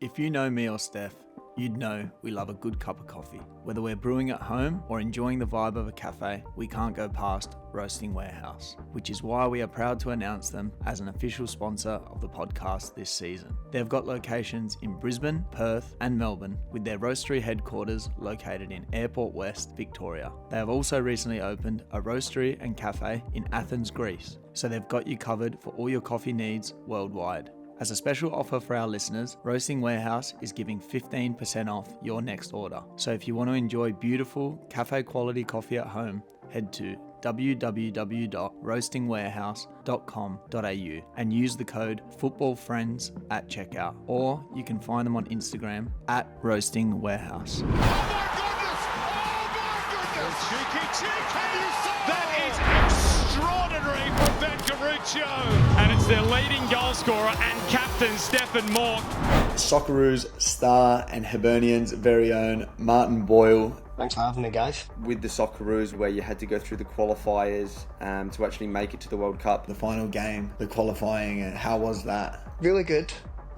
If you know me or Steph, you'd know we love a good cup of coffee. Whether we're brewing at home or enjoying the vibe of a cafe, we can't go past Roasting Warehouse, which is why we are proud to announce them as an official sponsor of the podcast this season. They've got locations in Brisbane, Perth, and Melbourne, with their roastery headquarters located in Airport West, Victoria. They have also recently opened a roastery and cafe in Athens, Greece, so they've got you covered for all your coffee needs worldwide. As a special offer for our listeners, Roasting Warehouse is giving 15% off your next order. So if you want to enjoy beautiful cafe quality coffee at home, head to www.roastingwarehouse.com.au and use the code FootballFriends at checkout. Or you can find them on Instagram at Roasting Warehouse. Oh my goodness! Cheeky! That is extraordinary from Ben Garuccio. And it's their leading goal scorer and captain, Stefan Moore. Socceroos star and Hibernian's very own Martin Boyle. Thanks for having me, guys. With the Socceroos, where you had to go through the qualifiers to actually make it to the World Cup. The final game, the qualifying, how was that? Really good,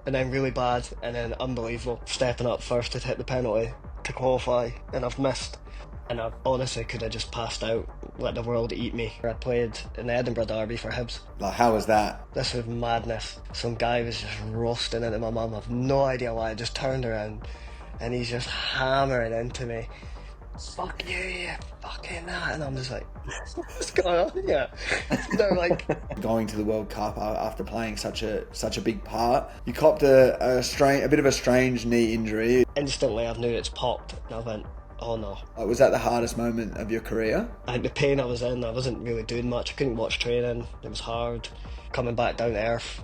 and then really bad, and then unbelievable. Stepping up first to hit the penalty to qualify, and I've missed. And I honestly could have just passed out, let the world eat me. I played in the Edinburgh Derby for Hibs. Like, how was that? This was madness. Some guy was just roasting into my mum. I've no idea why. I just turned around, and he's just hammering into me. Fuck you fucking that. And I'm just like, what's going on here? They're like, going to the World Cup after playing such a big part, you copped a bit of a strange knee injury. Instantly I knew it's popped, and I went, oh no. Was that the hardest moment of your career? I had the pain I was in. I wasn't really doing much. I couldn't watch training. It was hard coming back down to earth,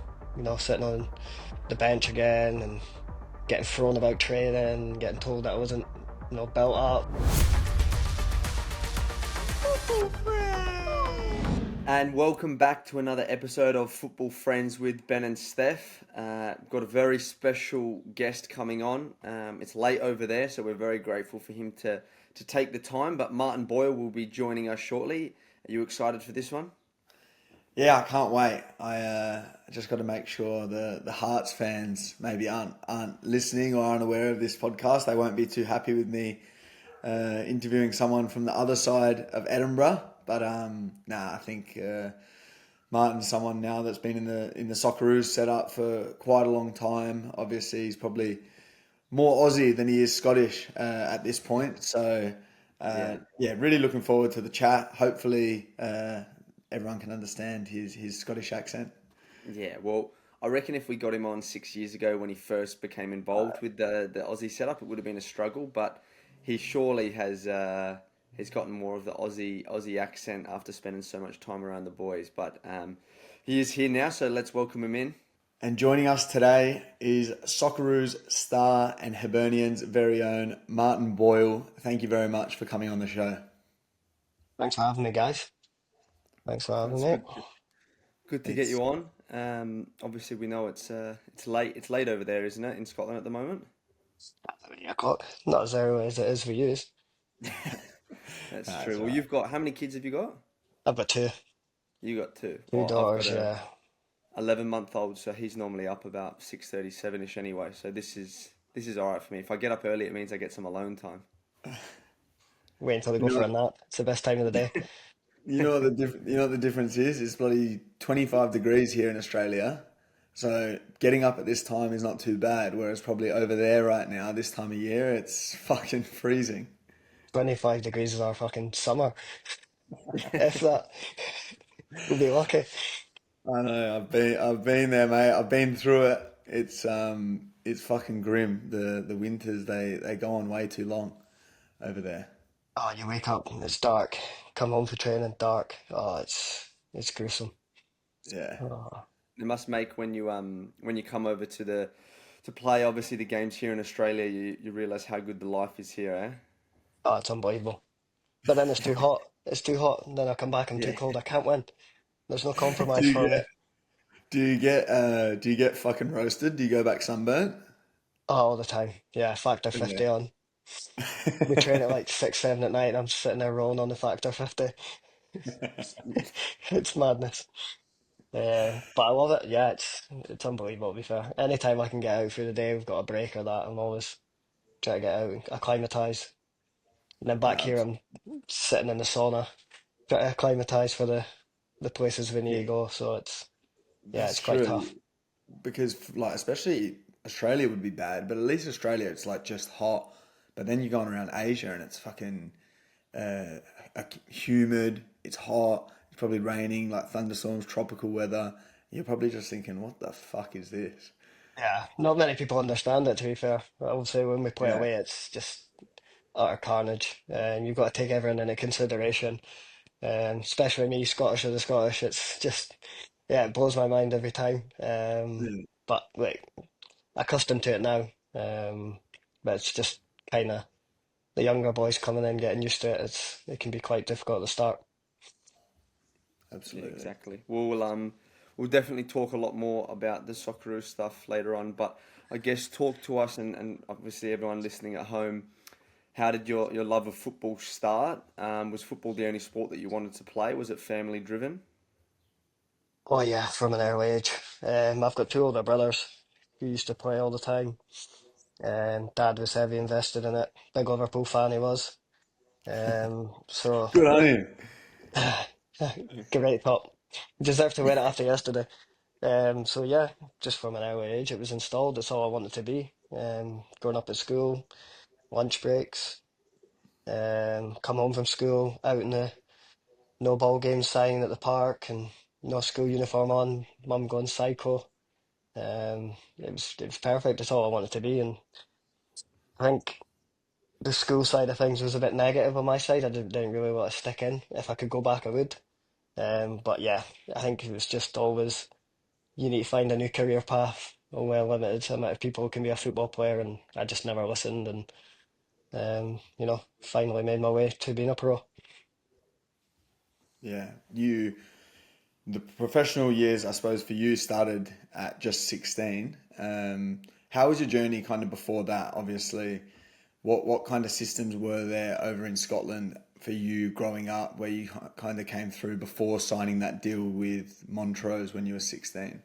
sitting on the bench again and getting thrown about training, getting told that I wasn't built up. And welcome back to another episode of Football Friends with Ben and Stef. Got a very special guest coming on. It's late over there, so we're very grateful for him to take the time. But Martin Boyle will be joining us shortly. Are you excited for this one? Yeah, I can't wait. I just got to make sure the Hearts fans maybe aren't listening or aren't aware of this podcast. They won't be too happy with me interviewing someone from the other side of Edinburgh. But I think Martin's someone now that's been in the Socceroos setup for quite a long time. Obviously, he's probably more Aussie than he is Scottish at this point. So really looking forward to the chat. Hopefully, everyone can understand his Scottish accent. Yeah, well, I reckon if we got him on 6 years ago when he first became involved with the Aussie setup, it would have been a struggle. But he surely has gotten more of the Aussie accent after spending so much time around the boys. But he is here now, so let's welcome him in. And joining us today is Socceroos star and Hibernian's very own Martin Boyle. Thank you very much for coming on the show. Thanks for having me, guys. Thanks for having me. Good to get you on. Obviously, we know it's late. It's late over there, isn't it, in Scotland at the moment? 8 o'clock. Not as early as it is for you. That's true. Well, you've got, how many kids have you got? I've got 2. You got 2. Two daughters, I've got yeah. 11-month-old, so he's normally up about 6:30, 7ish anyway. So this is all right for me. If I get up early, it means I get some alone time. Wait until they go for a nap. It's the best time of the day. You know what the difference is? It's bloody 25 degrees here in Australia. So getting up at this time is not too bad. Whereas probably over there right now, this time of year, it's fucking freezing. 25 degrees is our fucking summer. If that, we'll be lucky. I know. I've been there, mate. I've been through it. It's fucking grim. The winters they go on way too long over there. Oh, you wake up and it's dark. Come home for training, dark. Oh, it's gruesome. Yeah. Oh. It must make when you come over to play, obviously the games here in Australia, you realise how good the life is here, eh? Oh, it's unbelievable. But then it's too hot. It's too hot, and then I come back, I'm too cold. I can't win. There's no compromise for me. Do you get fucking roasted? Do you go back sunburnt? Oh, all the time. Yeah, factor 50 on. We train at like 6, 7 at night, and I'm sitting there rolling on the factor 50. It's madness. But I love it. Yeah, it's unbelievable to be fair. Anytime I can get out through the day, we've got a break or that, I'm always trying to get out and acclimatise. And then back No, here, I'm sitting in the sauna, trying to acclimatise for the places we need yeah, to go. So yeah, that's it's quite true. tough. Because like especially Australia would be bad, but at least Australia it's like just hot. But then you're going around Asia and it's fucking uh, humid. It's hot. It's probably raining, like thunderstorms, tropical weather. You're probably just thinking, what the fuck is this? Yeah, not many people understand it, to be fair. I would say when we play Yeah, away, it's just utter carnage. And you've got to take everything into consideration. Especially me, Scottish or the Scottish, it's just, yeah, it blows my mind every time. yeah, But like, accustomed to it now. But it's just kind of the younger boys coming in, getting used to it. It can be quite difficult at the start. Yeah, absolutely. exactly. We'll definitely talk a lot more about the Socceroo stuff later on, but I guess talk to us and obviously everyone listening at home. How did your love of football start? Was football the only sport that you wanted to play? Was it family driven? Oh yeah, from an early age. I've got two older brothers who used to play all the time. Dad was heavy invested in it. Big Liverpool fan he was. So Good on you. great top. Deserved to win it after yesterday. So yeah, just from an early age, it was installed. That's all I wanted to be. Growing up at school, lunch breaks, come home from school, out in the no ball game sign at the park, and no school uniform on. Mum going psycho. It was perfect. That's all I wanted to be, and I think the school side of things was a bit negative on my side. I didn't really want to stick in. If I could go back, I would. But yeah, I think it was just always you need to find a new career path. Only a limited amount of people can be a football player, and I just never listened. And finally made my way to being a pro. Yeah, the professional years, I suppose, for you started at just 16. How was your journey kind of before that? Obviously, what kind of systems were there over in Scotland for you growing up, where you kind of came through before signing that deal with Montrose when you were 16?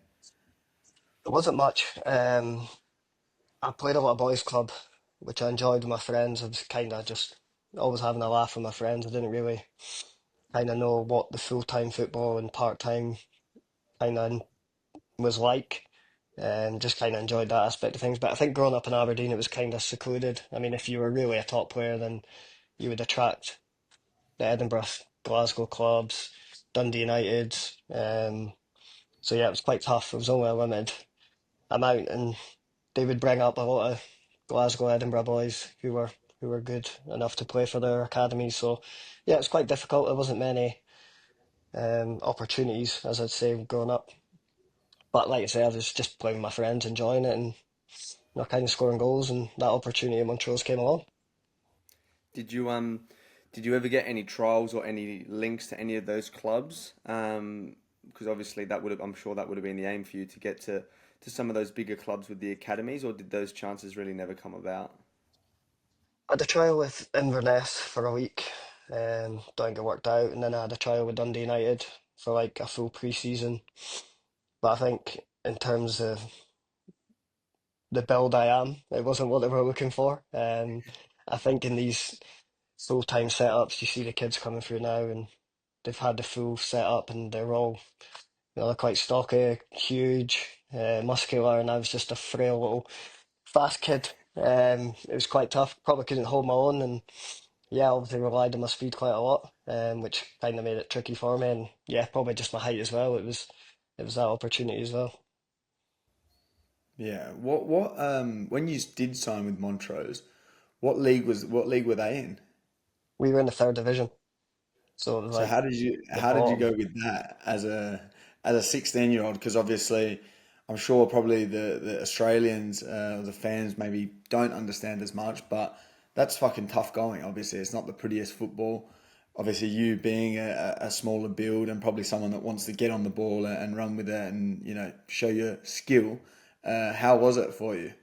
It wasn't much. I played a lot of boys' club, which I enjoyed with my friends. I was kind of just always having a laugh with my friends. I didn't really kind of know what the full-time football and part-time kind of was like. Just kind of enjoyed that aspect of things. But I think growing up in Aberdeen, it was kind of secluded. I mean, if you were really a top player, then you would attract the Edinburgh, Glasgow clubs, Dundee United. So yeah, it was quite tough. It was only a limited amount, and they would bring up a lot of Glasgow, Edinburgh boys who were good enough to play for their academies. So yeah, it's quite difficult. There wasn't many opportunities, as I'd say, growing up. But like I say, I was just playing with my friends, enjoying it, and kind of scoring goals. And that opportunity at Montrose came along. Did you did you ever get any trials or any links to any of those clubs? Because obviously that would have, I'm sure that would have been the aim for you to get to some of those bigger clubs with the academies, or did those chances really never come about? I had a trial with Inverness for a week. Don't think it worked out, and then I had a trial with Dundee United for like a full pre-season. But I think in terms of the build I am, it wasn't what they were looking for. I think in these full-time setups, you see the kids coming through now, and they've had the full setup, and they're all, they're quite stocky, huge, muscular, and I was just a frail little fast kid. It was quite tough. Probably couldn't hold my own, and yeah, obviously relied on my speed quite a lot, which kind of made it tricky for me. And yeah, probably just my height as well. It was that opportunity as well. Yeah. What when you did sign with Montrose, what league were they in? We were in the third division, so it was So like the how did you bottom. go with that as a 16-year-old? Because obviously, I'm sure probably the Australians, the fans maybe don't understand as much, but that's fucking tough going. Obviously, it's not the prettiest football. Obviously, you being a smaller build and probably someone that wants to get on the ball and run with it and show your skill. How was it for you?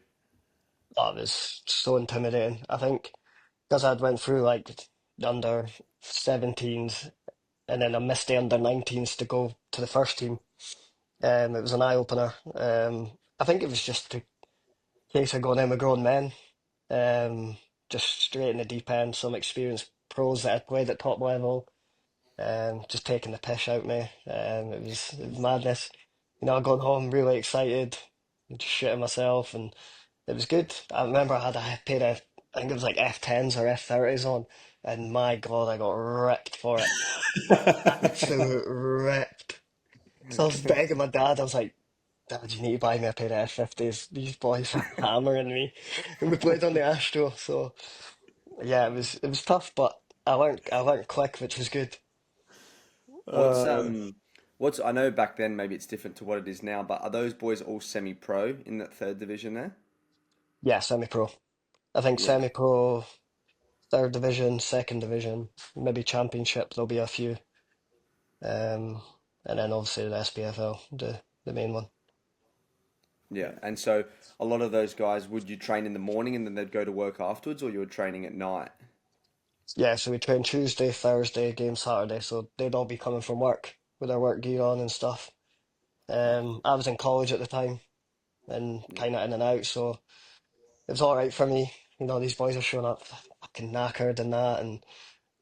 Oh, it was so intimidating. I think because I'd went through like the under 17s and then I missed the under 19s to go to the first team. It was an eye opener. I think it was just a case of going in with grown men, um, just straight in the deep end. Some experienced pros that had played at top level, just taking the piss out of me. It was madness. Going home really excited, just shitting myself, and it was good. I remember I had a pair of, I think it was like F10s or F30s on, and my God, I got ripped for it. Absolute ripped. So I was begging my dad, I was like, Dad, you need to buy me a pair of F50s. These boys are hammering me. And we played on the Astro, so yeah, it was tough, but I learned quick, which was good. What's Uh, what's I know back then maybe it's different to what it is now, but are those boys all semi-pro in that third division there? Yeah, semi-pro. I think Yeah. semi-pro, third division, second division, maybe championship. There'll be a few, um, and then obviously the SPFL, the main one. Yeah. And so a lot of those guys, would you train in the morning and then they'd go to work afterwards, or you were training at night? Yeah, so we train Tuesday, Thursday, game Saturday, so they'd all be coming from work with their work gear on and stuff. I was in college at the time and Yeah. kind of in and out, so it was all right for me. These boys are showing up fucking knackered and that, and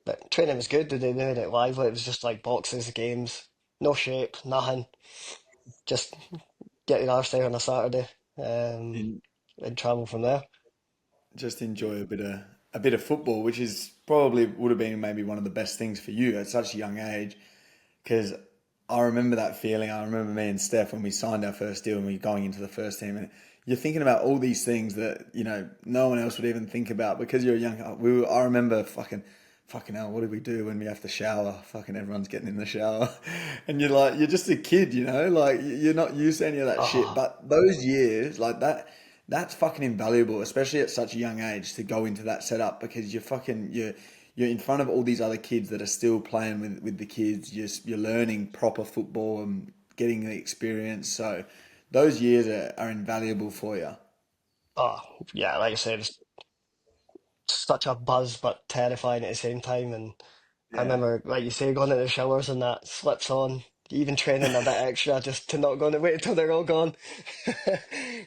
but training was good. They made it lively. It was just like boxes, games, no shape, nothing. Just get your arse there on a Saturday, um, in, and travel from there. just enjoy a bit of football, which is probably would have been maybe one of the best things for you at such a young age. Because I remember that feeling. I remember me and Steph when we signed our first deal and we were going into the first team, and you're thinking about all these things that no one else would even think about because you're young. I remember fucking hell. What do we do when we have to shower? Fucking everyone's getting in the shower, and you're just a kid, like you're not used to any of that shit. Oh, But those years, like that. That's fucking invaluable, especially at such a young age, to go into that setup because you're in front of all these other kids that are still playing with the kids. You're learning proper football and getting the experience. So those years are invaluable for you. oh, yeah, like I said, it's such a buzz, but terrifying at the same time. And I Yeah. remember, like you say, going into the showers and that slips on, even training a bit extra just to not go and wait until they're all gone.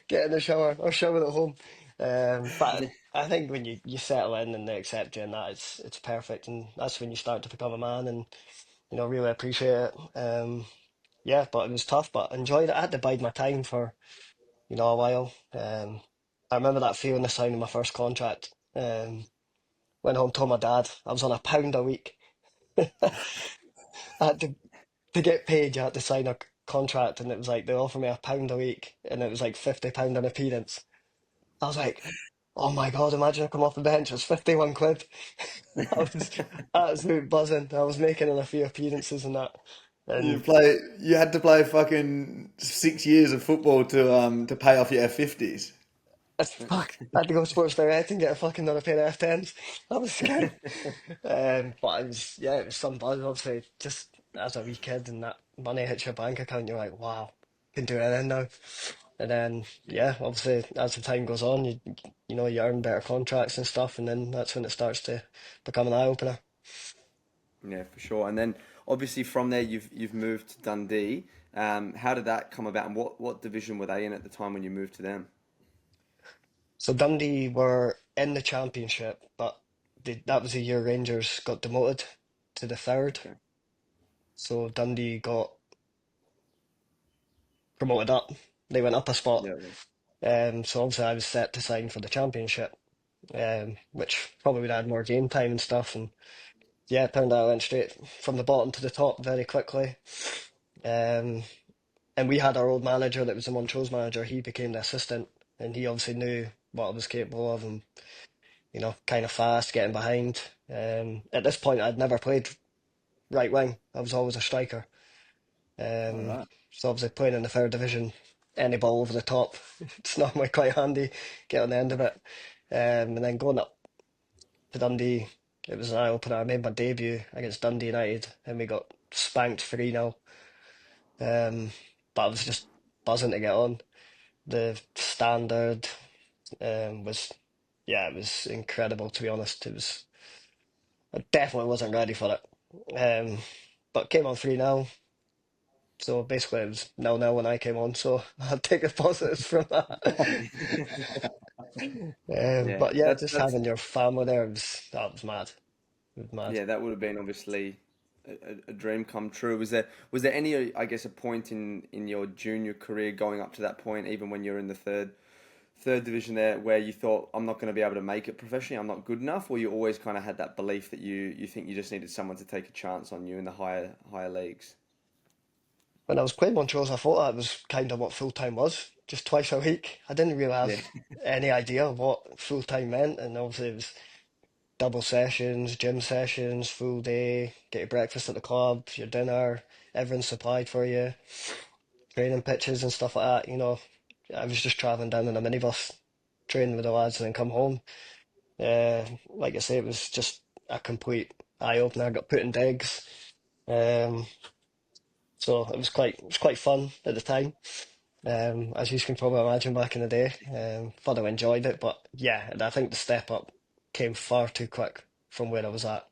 Get in the shower or shower at home. But I think when you settle in and they accept you and that, it's perfect. And that's when you start to become a man and, really appreciate it. Yeah, but it was tough, but enjoyed it. I had to bide my time for, a while. I remember that feeling the signing my first contract. Went home, told my dad I was on £1 a week. I had to get paid. You had to sign a contract, and it was like they offered me £1 a week, and it was like £50 an appearance. I was like, oh my God! Imagine I come off the bench. It's 51 quid. I was absolute buzzing. I was making in a few appearances and that, and You had to play fucking 6 years of football to pay off your F50s. fuck. I had to go to Sports Direct and get a fucking another pair of F10s. That was scary. But it was some buzz, obviously, just as a wee kid and that money hits your bank account, you're like, wow, can do anything now. And then, yeah, obviously, as the time goes on, you earn better contracts and stuff, and then that's when it starts to become an eye opener. Yeah, for sure. And then obviously from there you've moved to Dundee. How did that come about, and what division were they in at the time when you moved to them? So Dundee were in the championship, but that was the year Rangers got demoted to the third. Okay. So Dundee got promoted up. They went up a spot. Yeah. So obviously I was set to sign for the championship, which probably would add more game time and stuff. And yeah, it turned out I went straight from the bottom to the top very quickly. Um, and we had our old manager that was the Montrose manager. He became the assistant, and he obviously knew what I was capable of, and kind of fast, getting behind. At this point, I'd never played right wing. I was always a striker. All Um, right. so obviously playing in the third division, any ball over the top, it's normally quite handy. Get on the end of it. And then going up to Dundee, it was an eye opener. I made my debut against Dundee United, and we got spanked 3-0. But I was just buzzing to get on. The standard was, yeah, it was incredible to be honest. I definitely wasn't ready for it. But came on 3-0, So basically it was 0-0 when I came on, so I'd take the positives from that. Yeah, But yeah, just that's having your family there was that was mad. It was mad. yeah, that would have been obviously a dream come true. Was there any, I guess, a point in your junior career going up to that point, even when you're in the third division there, where you thought I'm not going to be able to make it professionally, I'm not good enough, or you always kind of had that belief that you think you just needed someone to take a chance on you in the higher leagues? When I was playing Montrose, I thought that was kind of what full time was, just twice a week. I didn't really Yeah. have any idea what full time meant, and obviously it was double sessions, gym sessions, full day, get your breakfast at the club, your dinner, everything's supplied for you, training pitches and stuff like that. I was just travelling down in a minibus, training with the lads, and then come home. Like I say, it was just a complete eye opener. I got put in digs, um, so it was quite fun at the time. As you can probably imagine back in the day, thoroughly enjoyed it. But yeah, I think the step up came far too quick from where I was at.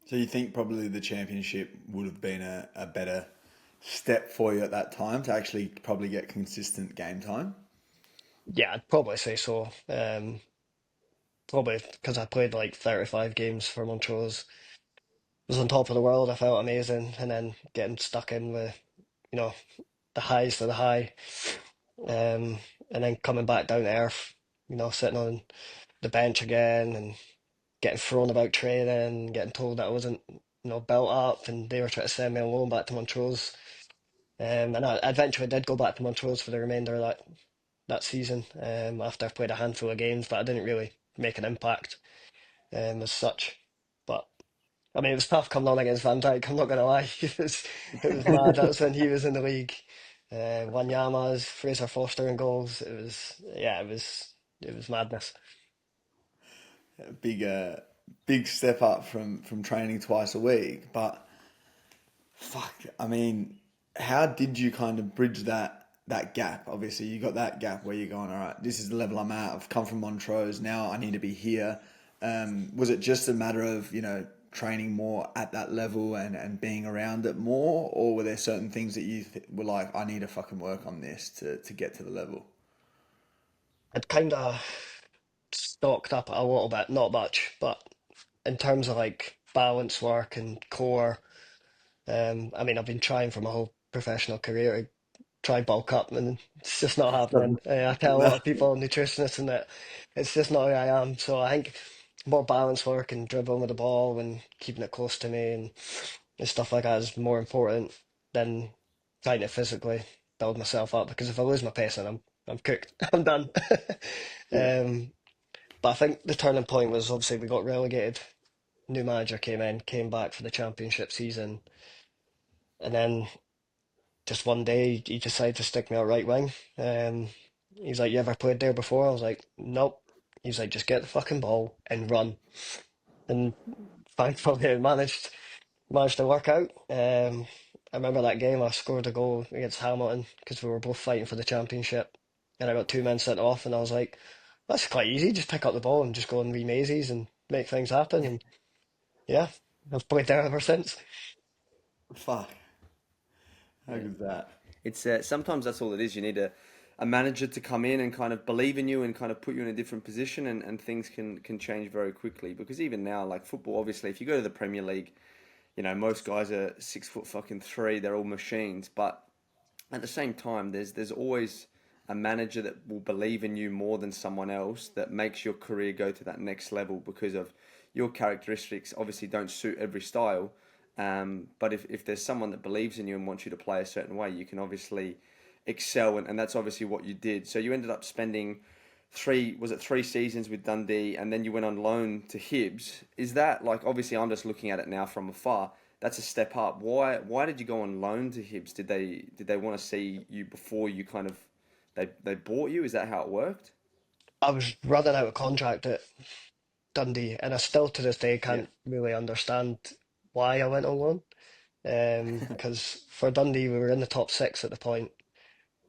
So you think probably the championship would have been a better step for you at that time to actually probably get consistent game time? Yeah, I'd probably say so. Probably because I played like 35 games for Montrose. Was on top of the world. I felt amazing, and then getting stuck in with you know the highs to the high, and then coming back down to earth. Sitting on the bench again and getting thrown about training, getting told that I wasn't built up, and they were trying to send me on loan back to Montrose. And I eventually did go back to Montrose for the remainder of that season. After I played a handful of games, but I didn't really make an impact as such. But I mean, it was tough coming on against Van Dijk. I'm not going to lie, it was mad. That was when he was in the league. Wanyama's, Fraser Foster in goals. It was yeah, it was madness. Big big step up from training twice a week. But fuck, I mean, how did you kind of bridge that gap? Obviously, you got that gap where you're going, all right, this is the level I'm at. I've come from Montrose. Now I need to be here. Was it just a matter of training more at that level and being around it more, or were there certain things that you were like, I need to fucking work on this to get to the level? I'd kind of stocked up a little bit, not much, but in terms of like balance work and core, I mean, I've been trying for my whole professional career to try bulk up, and it's just not happening. Doesn't- I tell a lot of people, nutritionists, and that it's just not who I am. So I think more balance work and dribbling with the ball and keeping it close to me and stuff like that is more important than trying to physically build myself up. Because if I lose my pace, then I'm cooked. I'm done. Yeah. Um, but I think the turning point was obviously we got relegated. New manager came in, came back for the championship season, and then just one day he decided to stick me out right wing. He's like, "You ever played there before?" I was like, "Nope." He's like, "Just get the fucking ball and run." And thankfully, I managed to work out. I remember that game. I scored a goal against Hamilton because we were both fighting for the championship, and I got two men sent off, and I was like, "That's quite easy. Just pick up the ball and just go and re-mazes and make things happen." And yeah, I've played there ever since. Fuck. How Yeah. good's that? It's sometimes that's all it is. You need a manager to come in and kind of believe in you and kind of put you in a different position, and things can change very quickly. Because even now, like football, obviously, if you go to the Premier League, most guys are 6 foot fucking three. They're all machines. But at the same time, there's always a manager that will believe in you more than someone else that makes your career go to that next level because of your characteristics. Obviously, don't suit every style. But if there's someone that believes in you and wants you to play a certain way, you can obviously excel, and that's obviously what you did. So you ended up spending three seasons with Dundee, and then you went on loan to Hibs. Is that like, obviously I'm just looking at it now from afar, that's a step up. Why did you go on loan to Hibs? Did they want to see you before you kind of they bought you? Is that how it worked? I was running out of contract at Dundee, and I still to this day Yeah. can't really understand why I went on loan. Because for Dundee, we were in the top six at the point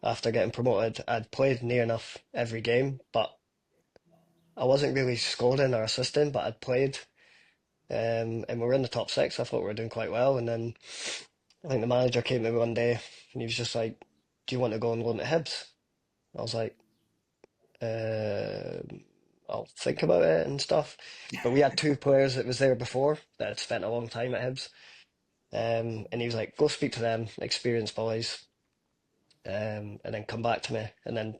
after getting promoted. I'd played near enough every game, but I wasn't really scoring or assisting, but I'd played. And we were in the top six. I thought we were doing quite well. And then I think the manager came to me one day and he was just like, "Do you want to go and loan at Hibs?" I was like, I'll think about it and stuff. But we had two players that was there before that had spent a long time at Hibs. And he was like, "Go speak to them, experienced boys, and then come back to me." And then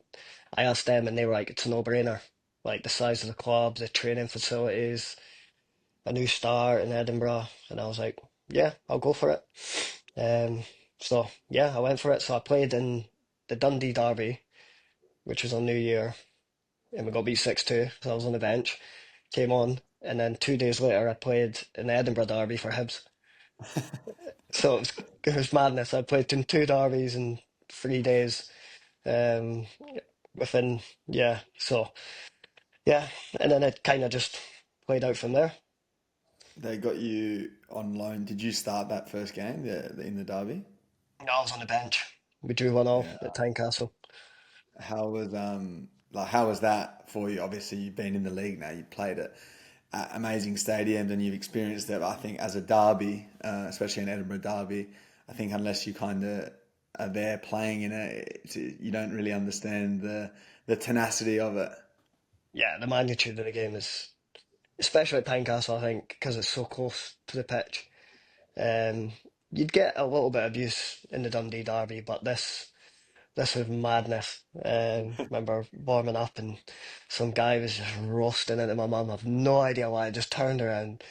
I asked them, and they were like, "It's a no-brainer. Like the size of the club, the training facilities, a new start in Edinburgh." And I was like, "Yeah, I'll go for it." So yeah, I went for it. So I played in the Dundee Derby, which was on New Year, and we got beat 6-2. So I was on the bench, came on, and then 2 days later I played in the Edinburgh Derby for Hibs. So it was madness. I played in two derbies in 3 days. Um, within yeah. So yeah, and then it kind of just played out from there. They got you on loan. Did you start that first game in the derby? I was on the bench. We drew 1-1 Yeah. at Tynecastle. How was that for you? Obviously, you've been in the league now. You've played at amazing stadiums and you've experienced it. I think as a derby, especially an Edinburgh derby, I think unless you kind of are there playing in it, you don't really understand the tenacity of it. Yeah, the magnitude of the game is, especially at Tynecastle, I think, because it's so close to the pitch. Um, you'd get a little bit of abuse in the Dundee Derby, but this was madness. Remember warming up and some guy was just roasting into my mum. I've no idea why. I just turned around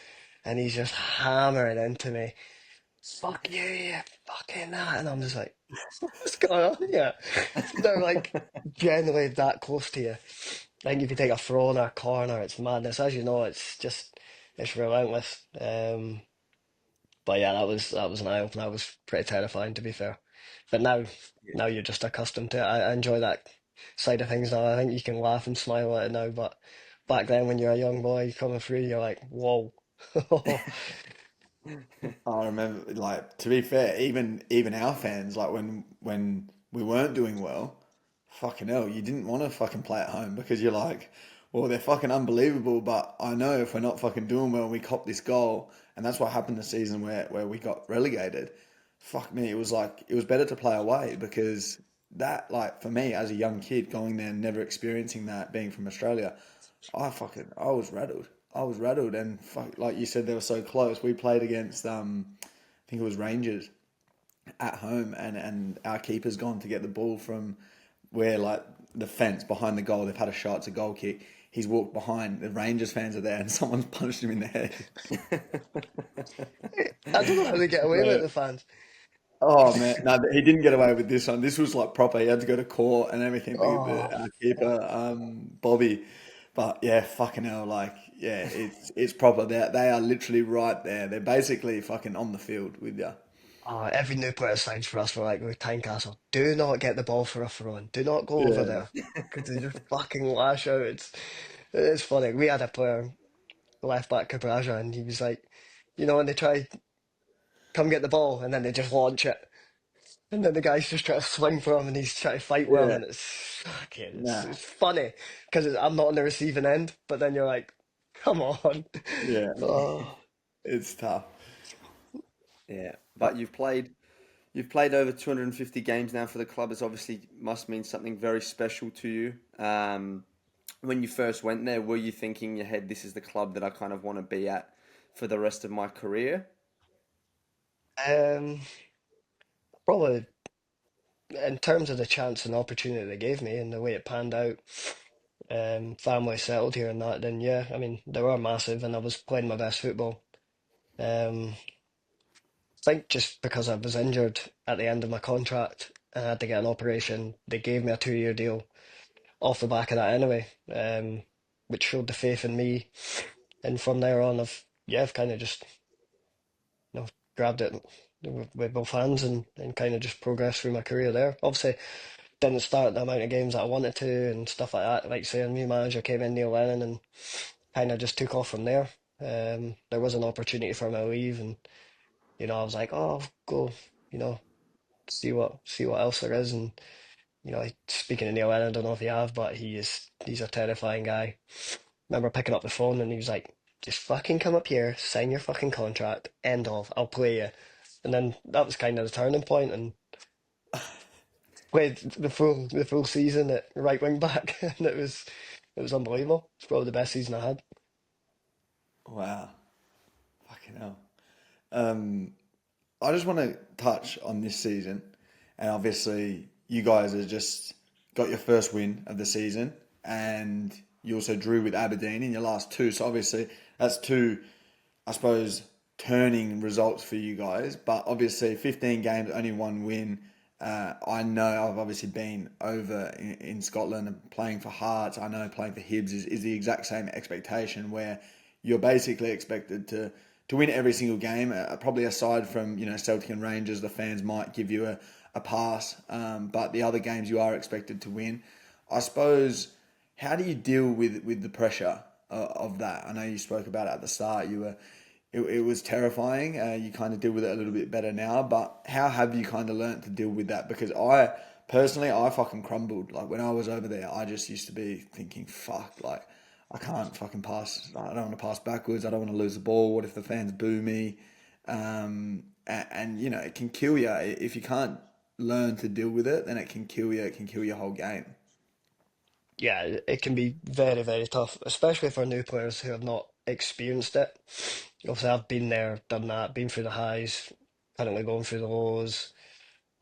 and he's just hammering into me. "Fuck you, you fucking that." And I'm just like, "What's going on here?" They're like generally that close to you. I think if you take a throw in a corner, it's madness. As you know, it's relentless. But yeah, that was an eye opener. That was pretty terrifying, to be fair. But now you're just accustomed to it. I enjoy that side of things now. I think you can laugh and smile at it now, but back then when you're a young boy coming through, you're like, whoa. I remember, like, to be fair, even our fans, like when we weren't doing well, fucking hell, you didn't want to fucking play at home because you're like, well, they're fucking unbelievable, but I know if we're not fucking doing well, we cop this goal, and that's what happened the season where we got relegated. Fuck me, it was like it was better to play away because that, like, for me as a young kid going there, never experiencing that, being from Australia, I was rattled. I was rattled, and fuck, like you said, they were so close. We played against I think it was Rangers at home, and our keeper's gone to get the ball from where like the fence behind the goal. They've had a shot, it's a goal kick. He's walked behind. The Rangers fans are there, and someone's punched him in the head. I don't know how they get away with it, Bro. the fans. Oh man, no, he didn't get away with this one. This was like proper. He had to go to court and everything. Oh, Our keeper, Bobby, but yeah, fucking hell, like yeah, it's proper. They are literally right there. They're basically fucking on the field with you. every new player signs for us were like with Tynecastle. Do not get the ball for a throw in. Do not go over Yeah, there because they just fucking lash out. It's funny. We had a player, left back Cabraja, and he was like, when they try come get the ball and then they just launch it. And then the guy's just trying to swing for him and he's trying to fight with him yeah, and it's fucking, nah, it's funny because I'm not on the receiving end, but then you're like, come on. yeah, Oh, it's tough. Yeah, but you've played over 250 games now for the club. It's obviously must mean something very special to you. When you first went there, were you thinking in your head, this is the club that I kind of want to be at for the rest of my career? um, probably in terms of the chance and opportunity they gave me and the way it panned out, family settled here and that, then yeah, I mean, they were massive and I was playing my best football. Um, I think just because I was injured at the end of my contract and I had to get an operation, they gave me a 2-year deal off the back of that anyway, which showed the faith in me. And from there on, I've kind of just grabbed it with both hands and kind of just progressed through my career there. Obviously, didn't start the amount of games that I wanted to and stuff like that. Like say, a new manager came in, Neil Lennon, and kind of just took off from there. There was an opportunity for me to leave, and I was like, oh, I'll go, you know, see what else there is, and speaking of Neil Lennon, I don't know if you have, but he's a terrifying guy. Remember picking up the phone and he was like, just fucking come up here, sign your fucking contract, end of, I'll play you. and then that was kind of the turning point, and played the full season at right wing back, and it was unbelievable. It's probably the best season I had. Wow. Fucking hell. Um, I just want to touch on this season, and obviously you guys have just got your first win of the season, and you also drew with Aberdeen in your last two. So obviously that's two, I suppose, turning results for you guys. But obviously 15 games, only one win. I know I've obviously been over in Scotland and playing for Hearts. I know playing for Hibs is the exact same expectation where you're basically expected to win every single game. Probably aside from Celtic and Rangers, the fans might give you a pass, but the other games you are expected to win. I suppose, how do you deal with the pressure of that? I know you spoke about it at the start. It was terrifying. You kind of deal with it a little bit better now, but how have you kind of learnt to deal with that? Because I personally, I fucking crumbled. Like when I was over there, I just used to be thinking, fuck, like I can't fucking pass. I don't want to pass backwards. I don't want to lose the ball. What if the fans boo me? And it can kill you if you can't learn to deal with it. Then it can kill you. It can kill your whole game. Yeah, it can be very, very tough, especially for new players who have not experienced it. Obviously, I've been there, done that, been through the highs, currently going through the lows.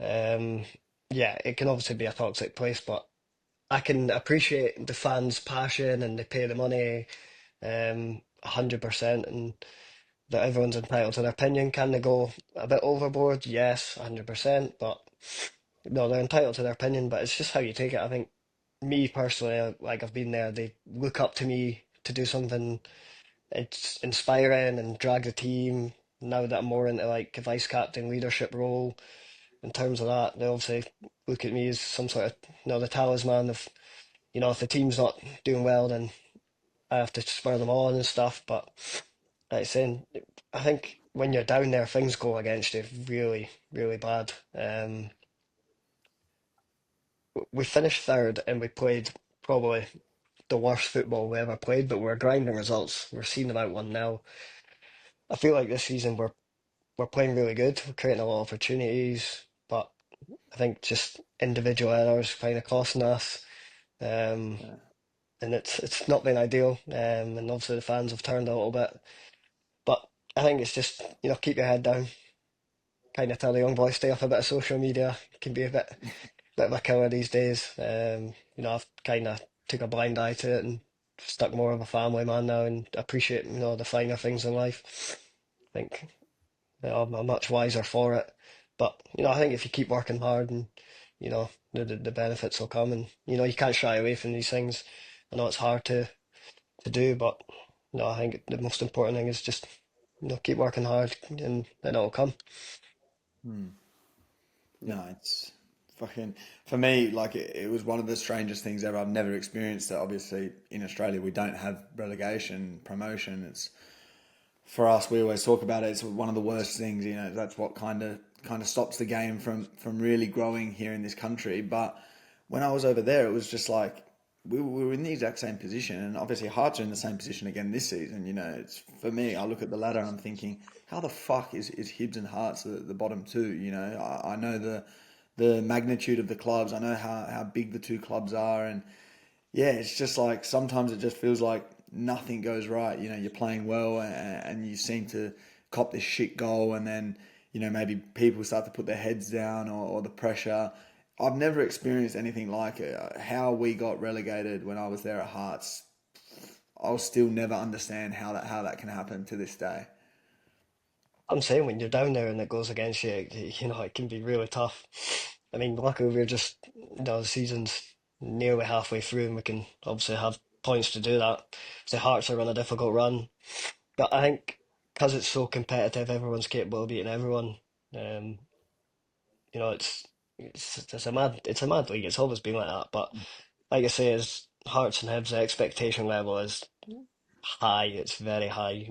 Um, yeah, it can obviously be a toxic place, but I can appreciate the fans' passion and they pay the money, 100%, and that everyone's entitled to their opinion. Can they go a bit overboard? Yes, 100%, but no, they're entitled to their opinion, but it's just how you take it. I think me personally, like I've been there, they look up to me to do something it's inspiring and drag the team. Now that I'm more into like a vice captain leadership role, in terms of that, they obviously look at me as some sort of the talisman of if the team's not doing well, then I have to spur them on and stuff. But like saying, I think when you're down there, things go against you really, really bad. We finished third and we played probably the worst football we ever played, but we're grinding results. We're seeing them out 1-0. I feel like this season we're playing really good. We're creating a lot of opportunities, but I think just individual errors kind of costing us. Um, and it's not been ideal. And obviously the fans have turned a little bit, but I think it's just keep your head down. Kind of tell the young boys stay off a bit of social media. It can be a bit of a killer these days. I've kind of took a blind eye to it and stuck more of a family man now and appreciate the finer things in life. I think I'm much wiser for it. But I think if you keep working hard and the benefits will come, and you can't shy away from these things. I know it's hard to do, but I think the most important thing is just keep working hard, and then it'll come. No, it's fucking for me. Like it was one of the strangest things ever. I've never experienced it. Obviously, in Australia, we don't have relegation, promotion. It's for us. We always talk about it. It's one of the worst things. That's what kind of stops the game from really growing here in this country. But when I was over there, it was just like we were in the exact same position, and obviously Hearts are in the same position again this season. It's for me. I look at the ladder and I'm thinking, how the fuck is Hibs and Hearts the bottom two? I know the magnitude of the clubs. I know how big the two clubs are, and yeah, it's just like sometimes it just feels like nothing goes right. You're playing well, and you seem to cop this shit goal, and then maybe people start to put their heads down, or the pressure. I've never experienced anything like it. How we got relegated when I was there at Hearts, I'll still never understand how that can happen to this day. I'm saying when you're down there and it goes against you, it can be really tough. I mean, luckily we're just the season's nearly halfway through, and we can obviously have points to do that. The Hearts are on a difficult run, but I think because it's so competitive, everyone's capable of beating everyone. Um, it's a mad league. It's always been like that. But like I say, as Hearts and Hibs, the expectation level is high. It's very high.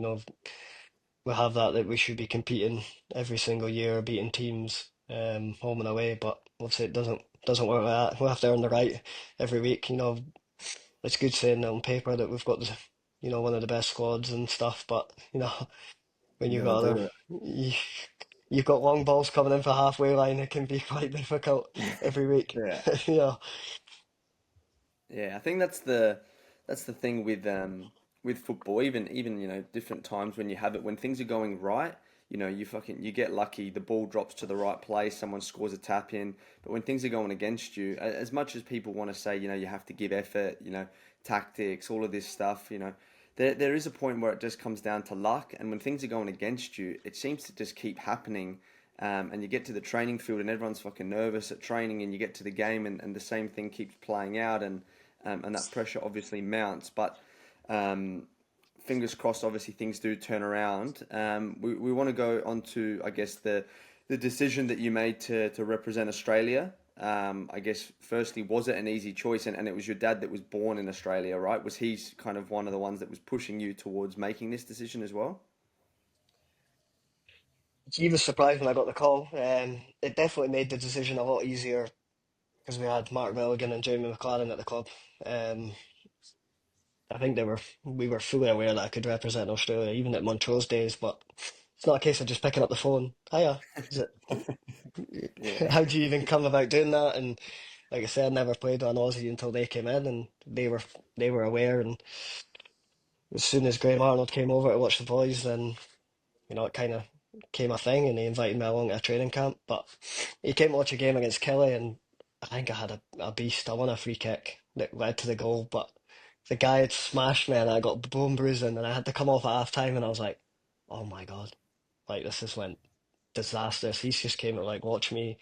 We have that we should be competing every single year, beating teams home and away. But obviously it doesn't work like that. We have to earn the right every week. It's good saying on paper that we've got one of the best squads and stuff. But when You you've got got to other do it. you, you've got long balls coming in for halfway line, it can be quite difficult every week. Yeah. You know, Yeah, I think that's the thing with football. Even different times when you have it when things are going right. You get lucky. The ball drops to the right place. Someone scores a tap in. But when things are going against you, as much as people want to say you have to give effort, tactics, all of this stuff, there is a point where it just comes down to luck. And when things are going against you, it seems to just keep happening. And you get to the training field and everyone's fucking nervous at training, and you get to the game and the same thing keeps playing out, and that pressure obviously mounts. But fingers crossed, obviously things do turn around. We want to go on to, I guess, the decision that you made to represent Australia. I guess, firstly, was it an easy choice? And it was your dad that was born in Australia, right? Was he kind of one of the ones that was pushing you towards making this decision as well? he was surprised when I got the call. It definitely made the decision a lot easier because we had Mark Milligan and Jamie McLaren at the club. Um, I think we were fully aware that I could represent Australia, even at Montrose days. But it's not a case of just picking up the phone. Hiya, is Yeah. it? How do you even come about doing that? And like I said, I never played on Aussie until they came in, and they were aware. And as soon as Graham Arnold came over to watch the boys, then it kind of came a thing, and he invited me along to a training camp. But he came to watch a game against Kelly, and I think I had a beast. I won a free kick that led to the goal, but the guy had smashed me, and I got bone bruising, and I had to come off at half time, and I was like, oh my God, like this just went disastrous. He's just came to like watch me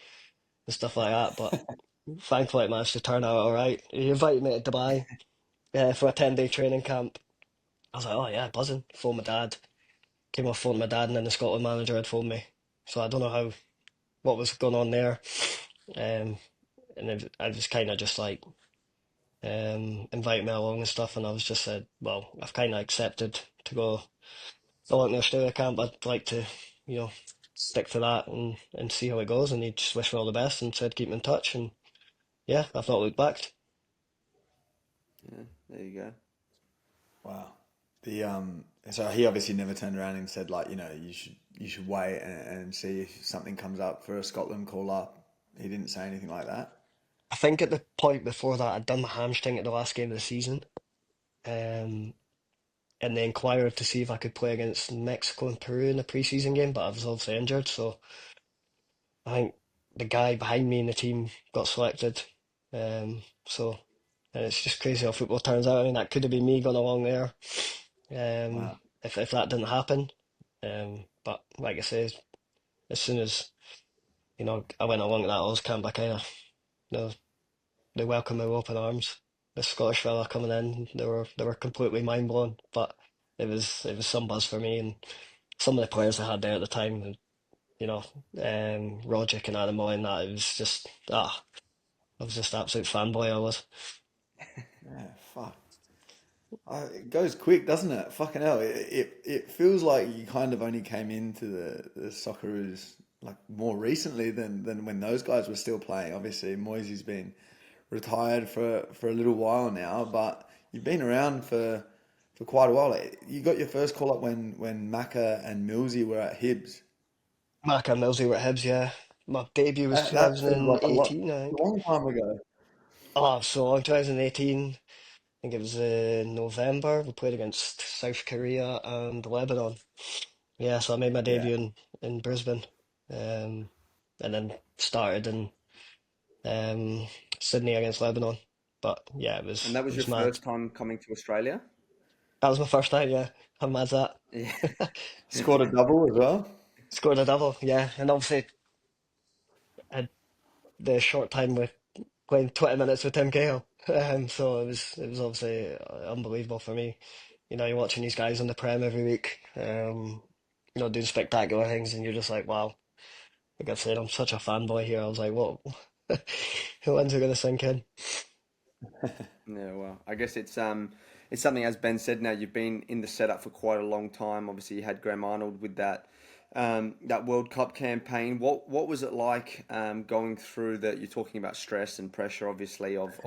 and stuff like that, but thankfully it managed to turn out all right. He invited me to Dubai for a 10-day training camp. I was like, oh yeah, buzzing. Phoned my dad. Came off phone to my dad, and then the Scotland manager had phoned me. So I don't know what was going on there. Um, I was kind of just like invite me along and stuff, and I was just said, well, I've kind of accepted to go along to Australia camp. I'd like to, you know, stick to that and see how it goes. And he just wished me all the best and said keep in touch. And yeah, I've not looked back. Yeah, there you go. Wow. The so he obviously never turned around and said like, you should wait and see if something comes up for a Scotland call up. He didn't say anything like that. I think at the point before that, I'd done my hamstring at the last game of the season, um, and they inquired to see if I could play against Mexico and Peru in the preseason game, but I was obviously injured, so I think the guy behind me in the team got selected. So and it's just crazy how football turns out. I mean, that could have been me going along there, Wow. if that didn't happen. But like I say, as soon as I went along to that Oz camp, I kind of you know they welcomed me with open arms. The Scottish fella coming in, they were completely mind blown. But it was some buzz for me, and some of the players I had there at the time, Rogic and Adam Moy and that. It was just I was just absolute fanboy. I was. Yeah, fuck. It goes quick, doesn't it? Fucking hell. It feels like you kind of only came into the Socceroos like more recently than when those guys were still playing. Obviously, Moisey's been retired for a little while now, but you've been around for quite a while. Like, you got your first call up when Macca and Millsy were at Hibs. Mark and Millsy were at Hibs, yeah. My debut was That seems like a 2018, I think. long time ago. Oh, so long, 2018. I think it was November. We played against South Korea and Lebanon. Yeah, so I made my Yeah. debut in Brisbane, and then started in um, Sydney against Lebanon. But yeah, it And was that it was your was mad. first time coming to Australia? That was my first time. Yeah, how mad's that? Yeah. Scored a double as well. Scored a double. Yeah, and obviously had the short time with playing 20 minutes with Tim Cahill. So it was obviously unbelievable for me. You're watching these guys on the Prem every week, doing spectacular things, and you're just like, wow. Like I said, I'm such a fanboy here. I was like, what? When's it gonna sink in? Yeah, well, I guess it's something, as Ben said. Now you've been in the setup for quite a long time. Obviously, you had Graham Arnold with that World Cup campaign. What was it like going through that? You're talking about stress and pressure, obviously, of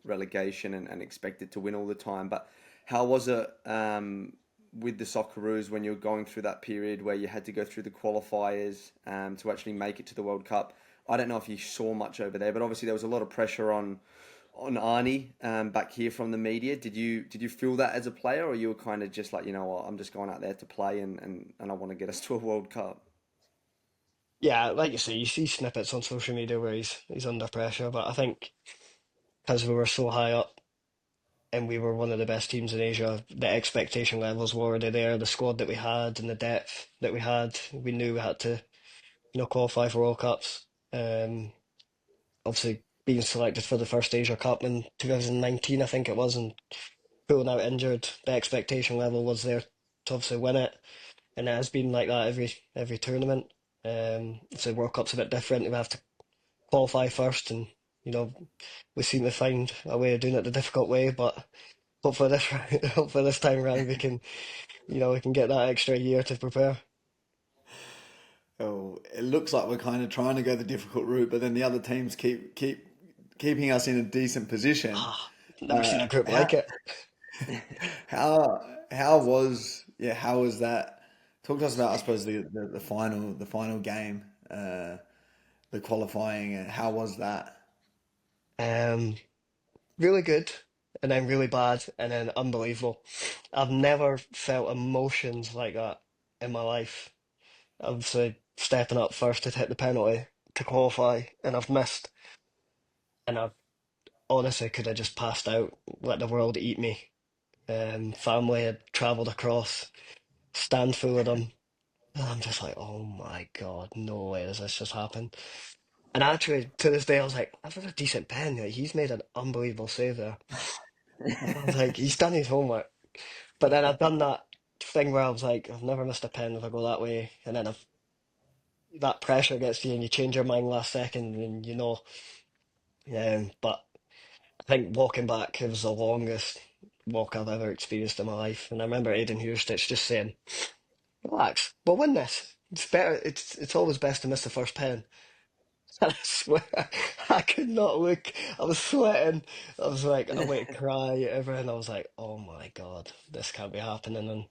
relegation and expected to win all the time. But how was it with the Socceroos when you were going through that period where you had to go through the qualifiers to actually make it to the World Cup. I don't know if you saw much over there, but obviously there was a lot of pressure on Arnie back here from the media. Did you feel that as a player, or you were kind of just like, you know what, I'm just going out there to play and I want to get us to a World Cup? Yeah, like you say, you see snippets on social media where he's under pressure, but I think because we were so high up and we were one of the best teams in Asia, the expectation levels were already there. The squad that we had and the depth that we had, we knew we had to, qualify for World Cups. Obviously, being selected for the first Asia Cup in 2019, I think it was, and pulling out injured, the expectation level was there to obviously win it, and it has been like that every tournament. So World Cup's a bit different. We have to qualify first, and you know we seem to find a way of doing it the difficult way. But hopefully this hopefully this time around we can get that extra year to prepare. Oh, it looks like we're kind of trying to go the difficult route, but then the other teams keeping us in a decent position. Ah, never seen a group How like it. how was that? Talk to us about, I suppose, the final game, the qualifying. How was that? Um, Really good, and then really bad, and then unbelievable. I've never felt emotions like that in my life. Obviously, stepping up first to hit the penalty to qualify, and I've missed, and I honestly could have just passed out, let the world eat me. Family had travelled across, stand full of them, and I'm just like, oh my God, no way does this just happen. And actually, to this day, I was like, that was a decent pen. Like, he's made an unbelievable save there. I was like, he's done his homework. But then I've done that thing where I was like, I've never missed a pen if I go that way. And then that pressure gets to you and you change your mind last second and you know. But I think walking back, it was the longest walk I've ever experienced in my life. And I remember Aidan Hurstich just saying, relax, we'll win this. It's better, it's always best to miss the first pen. And I swear, I could not look. I was sweating. I was like, I went to cry, everything. I was like, oh my God, this can't be happening. And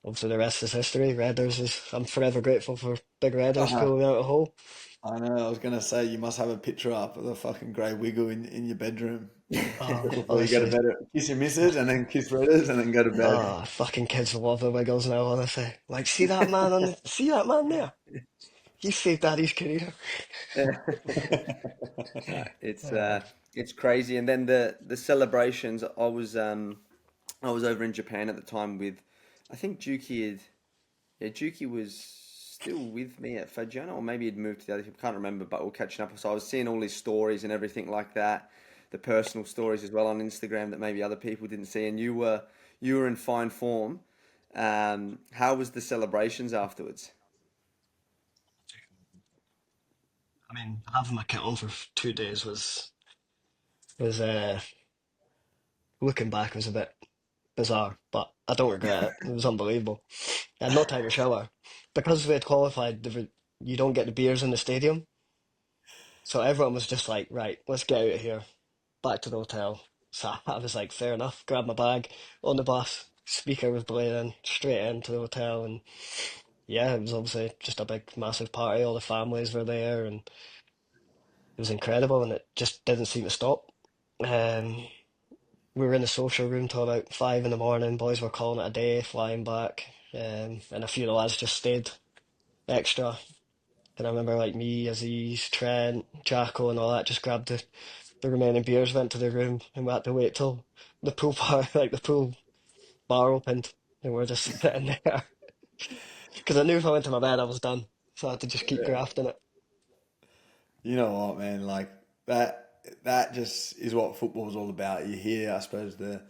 obviously the rest is history. I'm forever grateful for Big Redders Uh, pulling out a hole. I know. I was gonna say you must have a picture up of the fucking grey wiggle in your bedroom before you go to Honestly, bed. Kiss your missus and then kiss Redders and then go to bed. fucking kids love the Wiggles now, honestly. Like, see that man there? He saved Daddy's career. It's Uh, uh, it's crazy. And then the celebrations. I was over in Japan at the time with, I think Juki was still with me at Fagiano, or maybe he'd moved to the other team. Can't remember, but we're catching up. So I was seeing all his stories and everything like that, the personal stories as well on Instagram that maybe other people didn't see. And you were in fine form. How was the celebrations afterwards? I mean, having my kit on for 2 days was looking back was a bit bizarre, but I don't regret it. It was unbelievable. I had no time to shower because we had qualified. You don't get the beers in the stadium, so everyone was just like, "Right, let's get out of here, back to the hotel." So I was like, "Fair enough." Grabbed my bag on the bus. Speaker was playing straight into the hotel, and yeah, it was obviously just a big, massive party. All the families were there, and it was incredible, and it just didn't seem to stop. Um, we were in the social room till about 5 in the morning. Boys were calling it a day, flying back, and a few of the lads just stayed extra. And I remember like me, Aziz, Trent, Jacko, and all that just grabbed the remaining beers, went to the room, and we had to wait till the pool bar, like the pool bar opened, and we were just sitting there because I knew if I went to my bed, I was done. So I had to just keep grafting it. You know what, man? Like that just is what football's all about. You hear, I suppose, the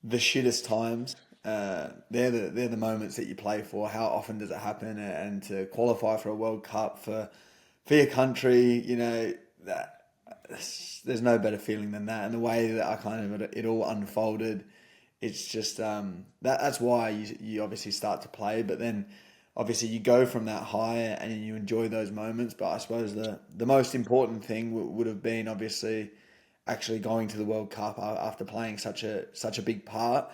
shittest times. They're the moments that you play for. How often does it happen? And to qualify for a World Cup for your country, that there's no better feeling than that. And the way that I kind of it all unfolded, it's just that's why you obviously start to play. But then obviously you go from that high and you enjoy those moments. But I suppose the most important thing would have been obviously actually going to the World Cup after playing such a big part.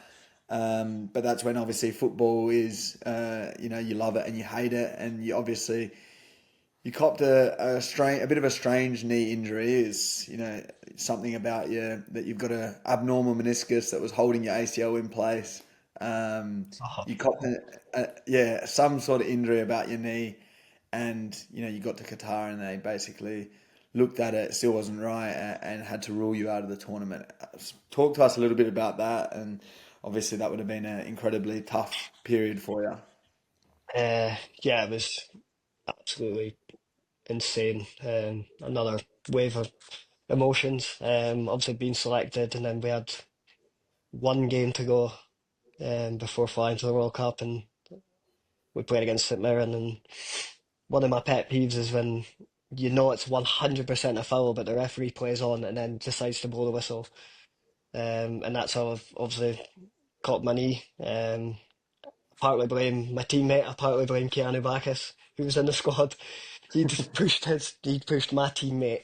But that's when obviously football is, you love it and you hate it, and you copped a bit of a strange knee injury. Is something about you that you've got a abnormal meniscus that was holding your ACL in place. Oh, You copped some sort of injury about your knee, and you got to Qatar and they basically looked at it, still wasn't right, and had to rule you out of the tournament. Talk to us a little bit about that, and obviously that would have been an incredibly tough period for you. yeah, it was absolutely insane. Another wave of emotions. Obviously being selected, and then we had one game to go before flying to the World Cup, and we played against St Mirren. And one of my pet peeves is when it's 100% a foul, but the referee plays on and then decides to blow the whistle. And that's how I've obviously caught my knee. Partly blame my teammate, I partly blame Keanu Bacchus, who was in the squad. He'd pushed my teammate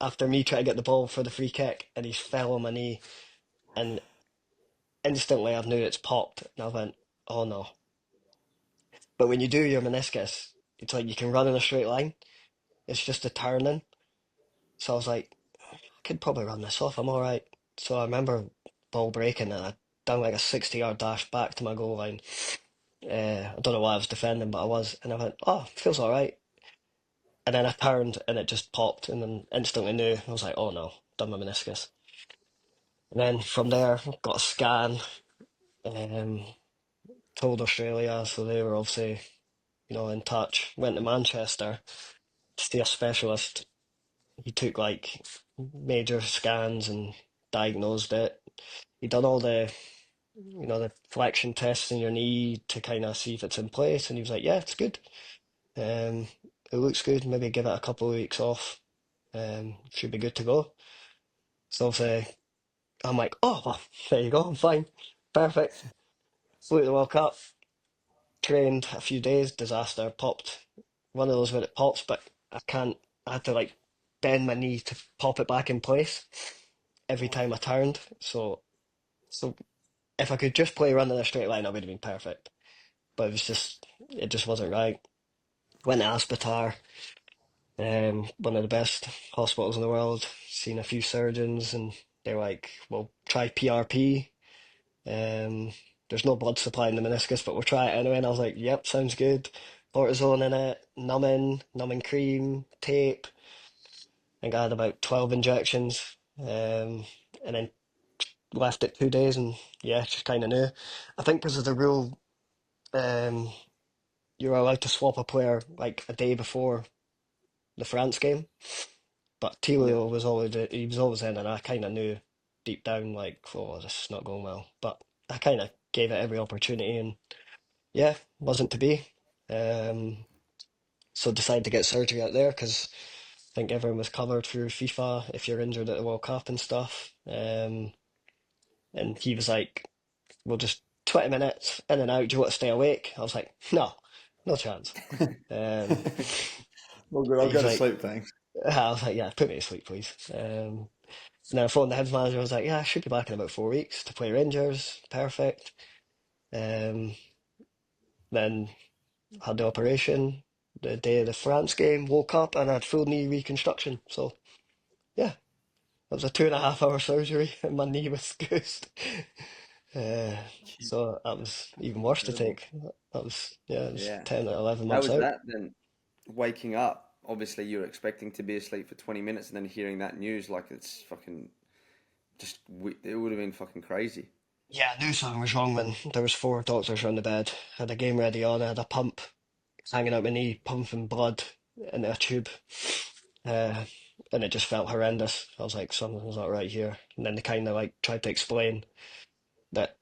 after me trying to get the ball for the free kick, and he fell on my knee, and instantly I knew it's popped, and I went, oh no. But when you do your meniscus, it's like you can run in a straight line. It's just a turning. So I was like, I could probably run this off. I'm all right. So I remember ball breaking, and I done like a 60-yard dash back to my goal line. I don't know why I was defending, but I was, and I went, oh, feels all right. And then I turned, and it just popped, and then instantly knew. I was like, oh no, done my meniscus. And then from there, got a scan. Um, Told Australia, so they were obviously, in touch. Went to Manchester to see a specialist. He took like major scans and diagnosed it. He done all the flexion tests in your knee to kind of see if it's in place, and he was like, "Yeah, it's good. Um, it looks good. Maybe give it a couple of weeks off. Should be good to go." So obviously, I'm like, "Oh, well, there you go. I'm fine, perfect." Flew to the World Cup, trained a few days. Disaster. Popped. One of those where it pops, but I can't. I had to like bend my knee to pop it back in place every time I turned. So if I could just play run in a straight line, I would have been perfect. But it just wasn't right. Went to Aspetar, one of the best hospitals in the world. Seen a few surgeons, and they're like, "Well, try PRP. Um, there's no blood supply in the meniscus, but we'll try it anyway." And I was like, "Yep, sounds good." Cortisone in it, numbing cream, tape. I think I had about 12 injections, and then left it 2 days, and yeah, just kind of knew. I think because of the rule, um, you're allowed to swap a player like a day before the France game. But Yeah. Tilo he was always in, and I kind of knew deep down like, oh, this is not going well. But I kind of gave it every opportunity, and yeah, wasn't to be. Um, so decided to get surgery out there because I think everyone was covered through FIFA if you're injured at the World Cup and stuff. And he was like, "We'll just 20 minutes in and out. Do you want to stay awake?" I was like, "No, no chance." Um, Well, good. I'll he's go to like, sleep, thanks. I was like, "Yeah, put me to sleep, please." And then I phoned the heads manager. I was like, "Yeah, I should be back in about 4 weeks to play Rangers. Perfect." Um, then had the operation the day of the France game. Woke up and had full knee reconstruction. So yeah, it was a 2.5 hour surgery, and my knee was goosed. Uh, so that was even worse to Incredible. take. That was yeah, it was Yeah. 10 or 11 How months was out. that then? Waking up, obviously you're expecting to be asleep for 20 minutes and then hearing that news, like it's fucking it would have been fucking crazy. Yeah, I knew something was wrong when there was four doctors around the bed. Had a game ready on. I had a pump hanging out my knee, pumping blood into a tube. Uh, and it just felt horrendous. I was like, something's not right here. And then they kind of like tried to explain that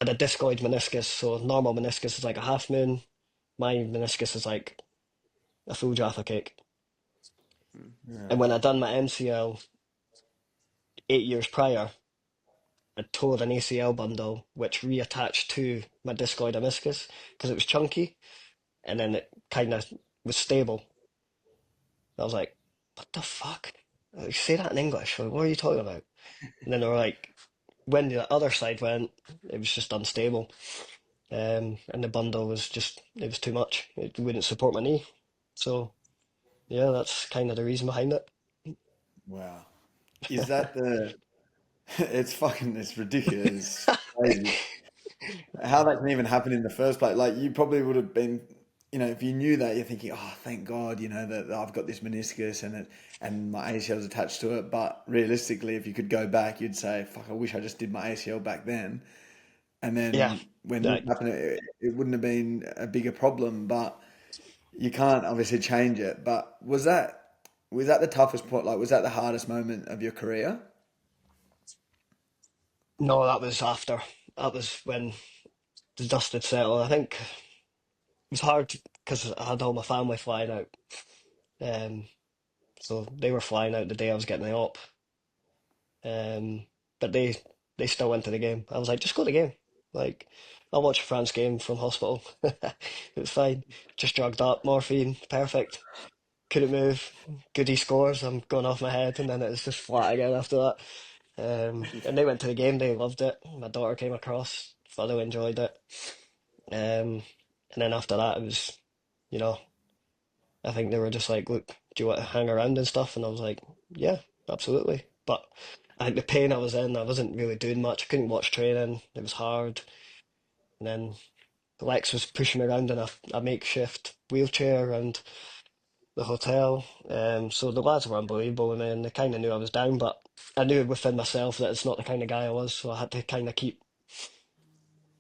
I had a discoid meniscus. So normal meniscus is like a half moon. My meniscus is like a full Jaffa cake. And when I done my MCL 8 years prior, I tore an ACL bundle which reattached to my discoid meniscus because it was chunky, and then it kind of was stable. I was like, "What the fuck? Like, say that in English. Like, what are you talking about?" And then they were like, when the other side went, it was just unstable. And the bundle was just, it was too much. It wouldn't support my knee. So, yeah, that's kind of the reason behind it. Wow. Is that the? It's ridiculous. It's crazy. How that can even happen in the first place. Like you probably would have been, if you knew that, you're thinking, oh, thank God, that I've got this meniscus and my ACL is attached to it. But realistically, if you could go back, you'd say, fuck, I wish I just did my ACL back then. And Yeah, then when this that, happened, it wouldn't have been a bigger problem. But you can't obviously change it. But was that the toughest point? Like, was that the hardest moment of your career? no, that was after. That was when the dust had settled. I think it was hard because I had all my family flying out. Um, so they were flying out the day I was getting the op. But they still went to the game. I was like, just go to the game. Like, I'll watch a France game from hospital. It was fine. Just drugged up, morphine, perfect. Couldn't move. Goody scores. I'm going off my head, and then it was just flat again after that. And they went to the game. They loved it. My daughter came across, thoroughly enjoyed it. And then after that, it was, you know, I think they were just like, look, do you want to hang around and stuff? And I was like, yeah, absolutely. But I think the pain I was in, I wasn't really doing much. I couldn't watch training. It was hard. And then Lex was pushing me around in a makeshift wheelchair around the hotel. So the lads were unbelievable with me, and they kind of knew I was down, but I knew within myself that it's not the kind of guy I was. So I had to kind of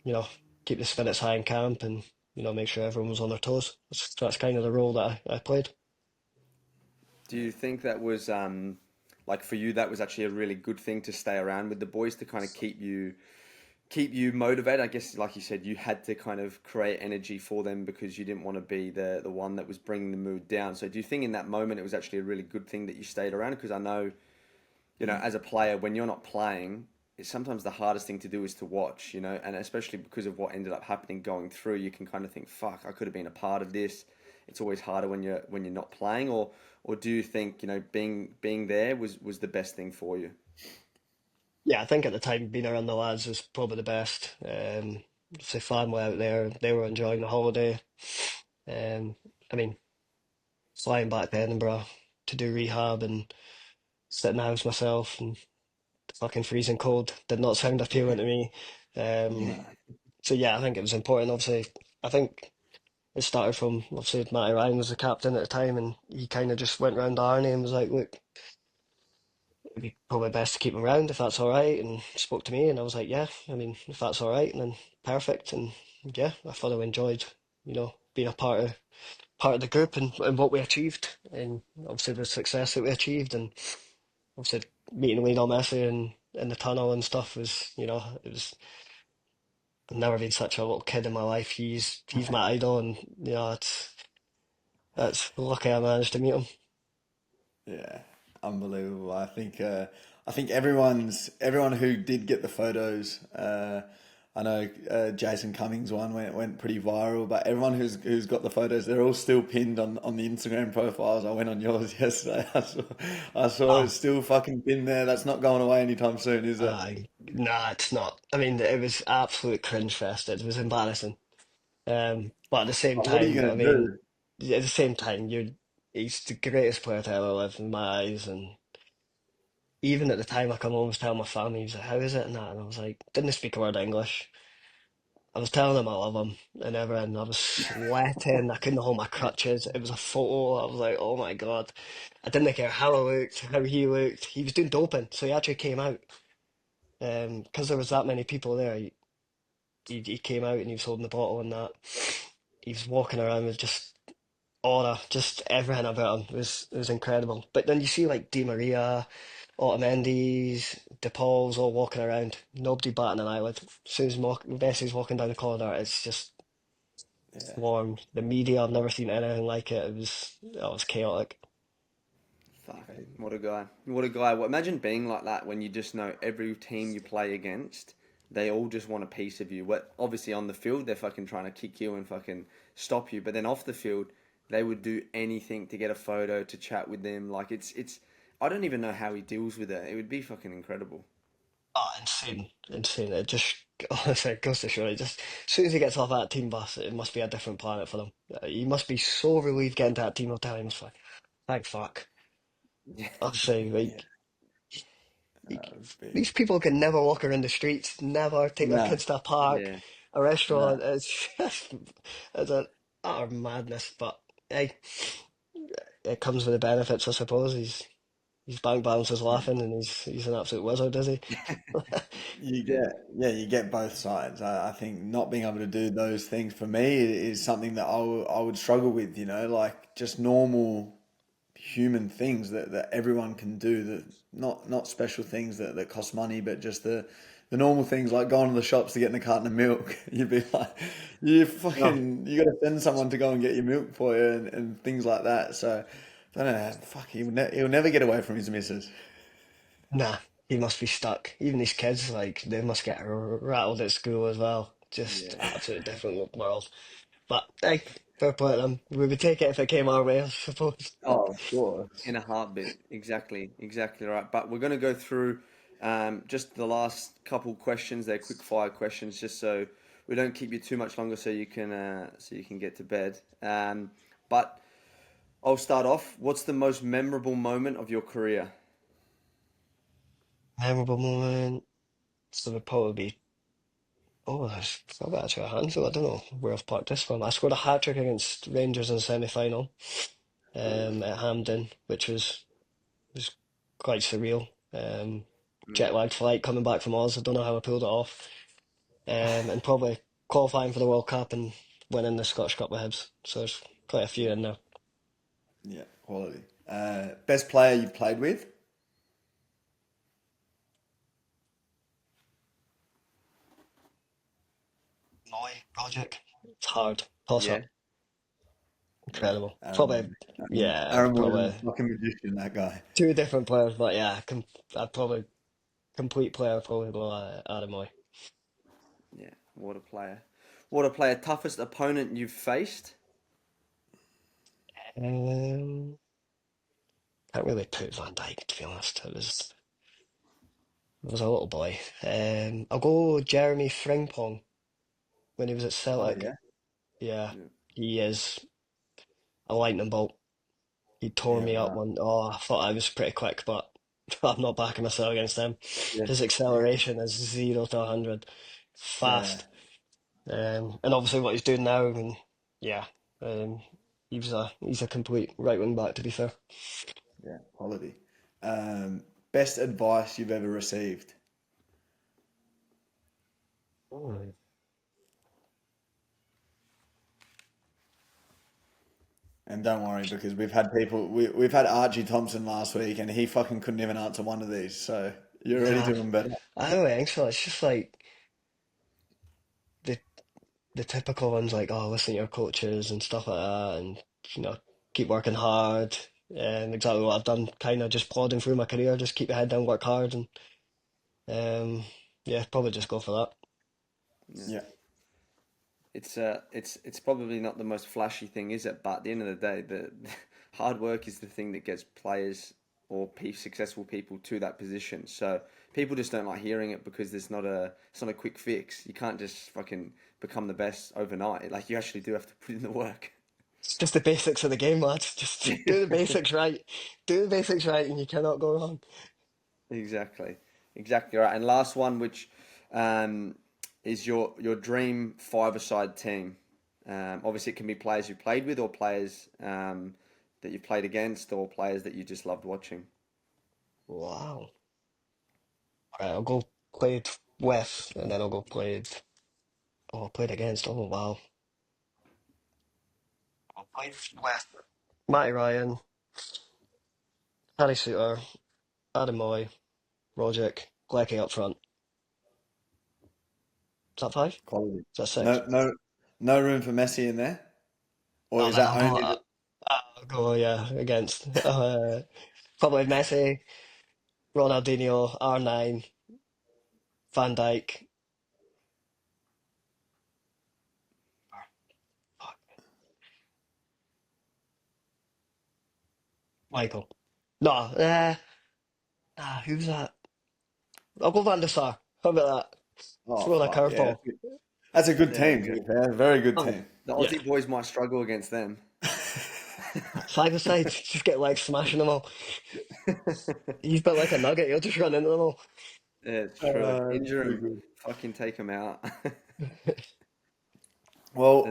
you know, keep the spirits high in camp and, make sure everyone was on their toes. That's kind of the role that I played. Do you think that was like for you that was actually a really good thing to stay around with the boys to kind of keep you motivated? I guess like you said, you had to kind of create energy for them because you didn't want to be the one that was bringing the mood down. So do you think in that moment it was actually a really good thing that you stayed around? Because I know, as a player, when you're not playing, it's sometimes the hardest thing to do is to watch, and especially because of what ended up happening going through, you can kind of think, fuck, I could have been a part of this. It's always harder when you're not playing, or do you think, being there was the best thing for you? Yeah, I think at the time being around the lads was probably the best. So family out there, they were enjoying the holiday. Um, I mean, flying back to Edinburgh to do rehab and sit in the house myself and the fucking freezing cold did not sound appealing to me. Um, so yeah, I think it was important. Obviously, I think it started from obviously Matty Ryan was the captain at the time, and he kind of just went round Arnie and was like, "Look, it'd be probably best to keep him around if that's all right." And spoke to me, and I was like, "Yeah, I mean, if that's all right, then perfect." And yeah, I thoroughly enjoyed, being a part of the group and what we achieved, and obviously the success that we achieved, and obviously meeting Lionel Messi in the tunnel and stuff was, it was. I've never been such a little kid in my life. He's my idol, and that's lucky I managed to meet him. Yeah, unbelievable. I think everyone who did get the photos. I know Jason Cummings one went pretty viral, but everyone who's got the photos, they're all still pinned on the Instagram profiles. I went on yours yesterday. I saw Oh, it's still fucking pinned there. That's not going away anytime soon, is it? nah, it's not. I mean, it was absolute cringe fest. It was embarrassing. But at the same Like, what are you time, I gonna mean, do? at the same time, he's the greatest player to ever live in my eyes. And even at the time, I can almost tell my family, he was like, "How is it?" And that, and I was like, didn't speak a word of English. I was telling him I love him and everything. I was sweating. I couldn't hold my crutches. It was a photo. I was like, oh my God. I didn't care how I looked, how he looked. He was doing doping, so he actually came out. Because there was that many people there, he came out and he was holding the bottle and that. He was walking around with just aura, just everything about him. It was incredible. But then you see like Di Maria, Otamendi's, DePaul's all walking around, nobody batting an eyelid. As soon as Messi's walking down the corridor, it's just Yeah. swarmed. The media, I've never seen anything like it. It was chaotic. Fucking, what a guy. What a guy. Well, imagine being like that when you just know every team you play against, they all just want a piece of you. What obviously on the field they're fucking trying to kick you and fucking stop you, but then off the field they would do anything to get a photo, to chat with them. Like it's I don't even know how he deals with it. It would be fucking incredible. Oh, insane, insane. It just honestly it goes to show it. Just as soon as he gets off that team bus, it must be a different planet for them. He must be so relieved getting to that team hotel. He must be like, thank fuck. I'll say, Yeah, like, big. these people can never walk around the streets, never take their No, kids to a park, Yeah. a no. restaurant. It's just, it's an utter madness. But hey, it comes with the benefits, I suppose. His bank balance is laughing, and he's an absolute wizard, is he? You get both sides. I think not being able to do those things for me is something that I would struggle with, like just normal human things that everyone can do, that not special things that cost money, but just the normal things like going to the shops to get in a carton of milk. You'd be like, No, you got to send someone to go and get your milk for you and things like that. So I don't know, fuck, he'll never get away from his missus. nah, he must be stuck. Even these kids, like, they must get rattled at school as well. Just Yeah. absolutely different world. But hey, fair play to them. We would take it if it came our way, I suppose. Oh, of course. In a heartbeat. Exactly. Exactly right. But we're going to go through just the last couple questions. They're quick fire questions, just so we don't keep you too much longer, so you can get to bed. But I'll start off. What's the most memorable moment of your career? Memorable moment. So would probably be. Oh, I've got actually a handful. I don't know where I've plucked this from. I scored a hat trick against Rangers in the semi-final, at Hampden, which was quite surreal. Jet Mm. lagged flight coming back from Oz. I don't know how I pulled it off. And probably qualifying for the World Cup and winning the Scottish Cup with Hibs. So there's quite a few in there. Yeah, quality. Best player you've played with? Moy project. It's hard. Toss Yeah. up. Yeah, Incredible. Aaron Probably, Moy. yeah, Aaron Moy is probably a fucking magician, that guy. two different players, but yeah, I'd probably complete player probably go Adam Moy. Yeah. What a player. What a player. Toughest opponent you've faced? Um, can't really put Van Dijk to be honest. It was a little boy. I'll go Jeremy Frimpong when he was at Oh, Celtic. yeah? Yeah, Yeah. he is a lightning bolt. He tore Yeah, me up right. one. Oh, I thought I was pretty quick, but I'm not backing myself against him. Yeah. His Yeah, acceleration is 0 to 100, yeah, fast. And obviously what he's doing now, and yeah, um, he's a complete right wing back to be fair. yeah, quality. Best advice you've ever received? Oh. And don't worry, because we've had Archie Thompson last week, and he fucking couldn't even answer one of these. So you're already Nah, doing better. I don't think so. It's just like the the typical ones, like oh, listen to your coaches and stuff like that, and you know, keep working hard. Exactly what I've done, kind of just plodding through my career. Just keep your head down, work hard, and um, yeah, probably just go for that. Yeah. Yeah, It's probably not the most flashy thing, is it? But at the end of the day, the hard work is the thing that gets players or successful people to that position. So people just don't like hearing it because it's not a quick fix. You can't just fucking become the best overnight. Like you actually do have to put in the work. It's just the basics of the game, lads. Just do the basics right. Do the basics right, and you cannot go wrong. Exactly, exactly right. And last one, which um, is your dream five-a-side team. Obviously, it can be players you played with, or players that you played against, or players that you just loved watching. Wow. Right, I'll go played with, and then I'll go played. Oh, played against. Oh, wow. I'll played with Matty Ryan, Harry Suter, Adam Moy, Rogic, Gleckie up front. Is that five? Is quality. that six? No room for Messi in there, or Oh, is then that only? I'll go, yeah, against. Probably Messi, Ronaldinho, R9, Van Dijk. Fuck, Michael. No, nah, who's that? I'll go Van der Sar. How about that? Oh, Throw that fuck, yeah. curveball. That's a good Yeah, team, to be fair. Very good Oh, team. the yeah. Aussie boys might struggle against them. Side to side, just get legs smashing them all. He's built like a nugget. He'll just run into them all. Yeah, it's true. It's Injure pretty him. good. Fucking take him out. Well,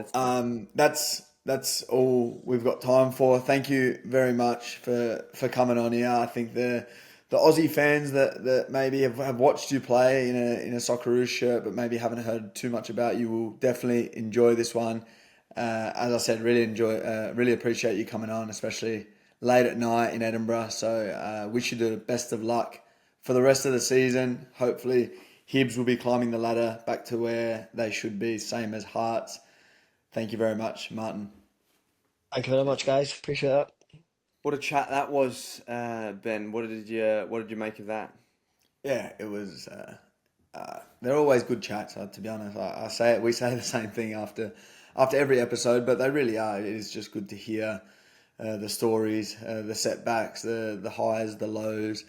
That's it. that's all we've got time for. Thank you very much for coming on here. I think the Aussie fans that maybe have watched you play in a Socceroos shirt, but maybe haven't heard too much about you, will definitely enjoy this one. As I said, really appreciate you coming on, especially late at night in Edinburgh. So wish you the best of luck for the rest of the season. Hopefully, Hibs will be climbing the ladder back to where they should be, same as Hearts. Thank you very much, Martin. Thank you very much, guys. Appreciate that. What a chat that was, Ben. What did you make of that? Yeah, it was. They're always good chats. To be honest, I say it. We say the same thing after every episode, but they really are. It is just good to hear the stories, the setbacks, the highs, the lows.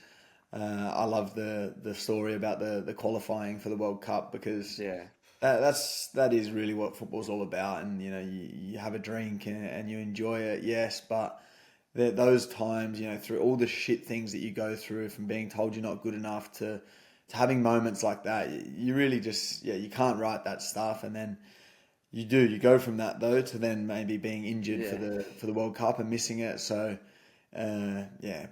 I love the story about the qualifying for the World Cup because Yeah. that is really what football's all about. And you have a drink and you enjoy it, yes, but those times, through all the shit things that you go through, from being told you're not good enough to having moments like that, you really just, you can't write that stuff. And then you go from that though to then maybe being injured Yeah. for the World Cup and missing it. So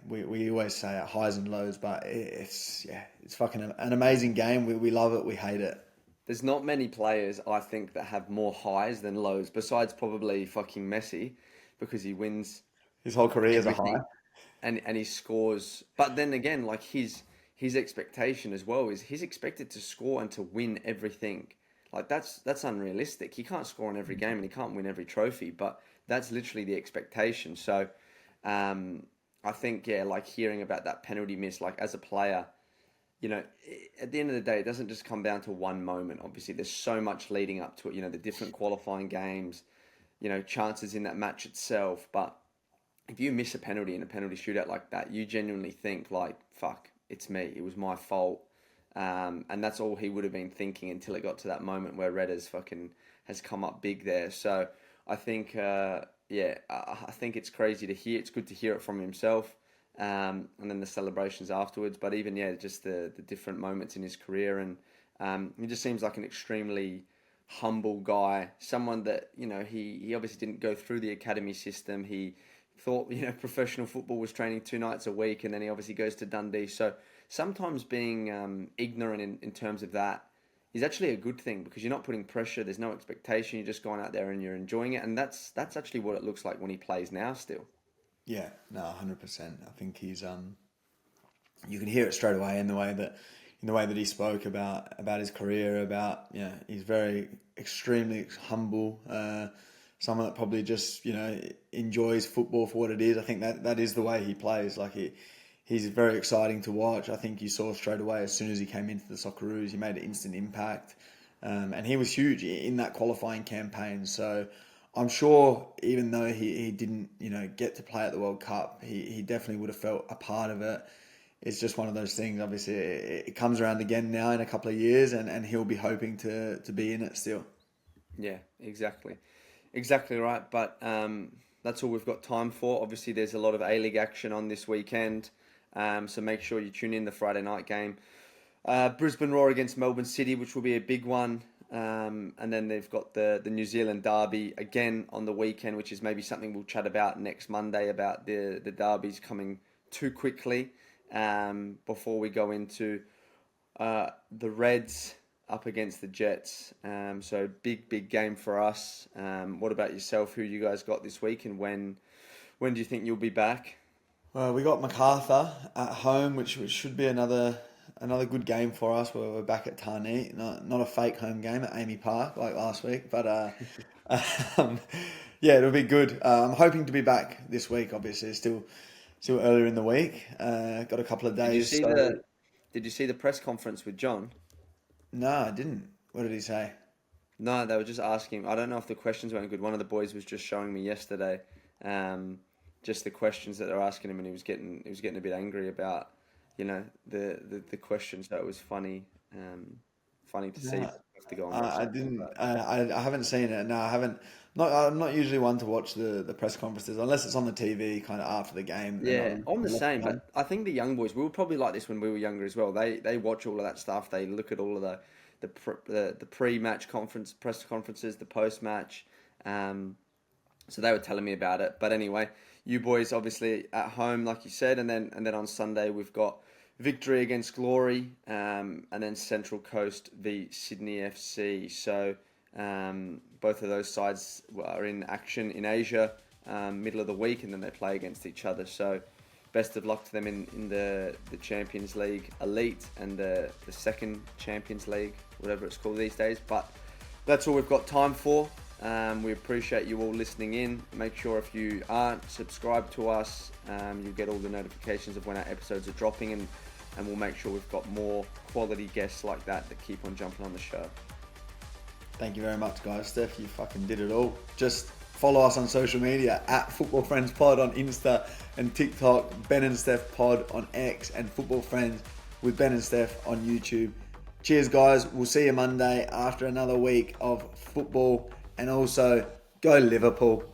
we always say highs and lows, but it's fucking an amazing game. We love it, we hate it. There's not many players, I think, that have more highs than lows, besides probably fucking Messi, because he wins His whole career is a everything high. and he scores. But then again, like his expectation as well is he's expected to score and to win everything. Like that's unrealistic. He can't score in every game and he can't win every trophy, but that's literally the expectation. So I think, like hearing about that penalty miss, like as a player, at the end of the day, it doesn't just come down to one moment. Obviously, there's so much leading up to it, the different qualifying games, chances in that match itself. But if you miss a penalty in a penalty shootout like that, you genuinely think like, fuck, it's me. It was my fault. And that's all he would have been thinking until it got to that moment where Redders has come up big there. So I think, I think it's crazy to hear. It's good to hear it from himself. And then the celebrations afterwards, but even just the different moments in his career, and he just seems like an extremely humble guy. Someone that he obviously didn't go through the academy system. He thought professional football was training 2 nights a week, and then he obviously goes to Dundee. So sometimes being ignorant in terms of that is actually a good thing, because you're not putting pressure. There's no expectation. You're just going out there and you're enjoying it, and that's actually what it looks like when he plays now still. Yeah, no, 100%. I think he's you can hear it straight away in the way that he spoke about his career, about he's very extremely humble, someone that probably just enjoys football for what it is. I think that is the way he plays. Like he's very exciting to watch. I think you saw straight away as soon as he came into the Socceroos, he made an instant impact, and he was huge in that qualifying campaign. So I'm sure even though he didn't, get to play at the World Cup, he definitely would have felt a part of it. It's just one of those things. Obviously, it comes around again now in a couple of years, and he'll be hoping to be in it still. Yeah, exactly. Exactly right. But that's all we've got time for. Obviously, there's a lot of A-League action on this weekend, so make sure you tune in the Friday night game. Brisbane Roar against Melbourne City, which will be a big one. And then they've got the New Zealand Derby again on the weekend, which is maybe something we'll chat about next Monday, about the derbies coming too quickly before we go into the Reds up against the Jets. So big game for us. What about yourself? Who you guys got this week, and when do you think you'll be back? Well, we got MacArthur at home, which should be another good game for us. We're back at Tarnee, not a fake home game at Amy Park like last week, but it'll be good. I'm hoping to be back this week. Obviously, still earlier in the week. Got a couple of days. Did you see the press conference with John? No, I didn't. What did he say? No, they were just asking. I don't know if the questions weren't good. One of the boys was just showing me yesterday, just the questions that they're asking him, and he was getting a bit angry about the question. So it was funny to see. Yeah. Have to go and watch I that. didn't. I haven't seen it. No, I haven't. I'm not usually one to watch the press conferences unless it's on the TV, kind of after the game. Yeah, I'm the same, but I think the young boys, we were probably like this when we were younger as well. They watch all of that stuff. They look at all of the pre-match press conferences, the post-match. So they were telling me about it. But anyway, you boys obviously at home, like you said, and then on Sunday we've got victory against Glory, and then Central Coast v Sydney FC. So both of those sides are in action in Asia, middle of the week, and then they play against each other. So best of luck to them in the Champions League Elite and the second Champions League, whatever it's called these days. But that's all we've got time for. We appreciate you all listening in. Make sure if you aren't subscribed to us, you'll get all the notifications of when our episodes are dropping, and we'll make sure we've got more quality guests like that keep on jumping on the show. Thank you very much, guys. Steph, you fucking did it all. Just follow us on social media at Football Friends Pod on Insta and TikTok, Ben and Stef Pod on X, and Football Friends with Ben and Stef on YouTube. Cheers, guys. We'll see you Monday after another week of football. And also, go Liverpool.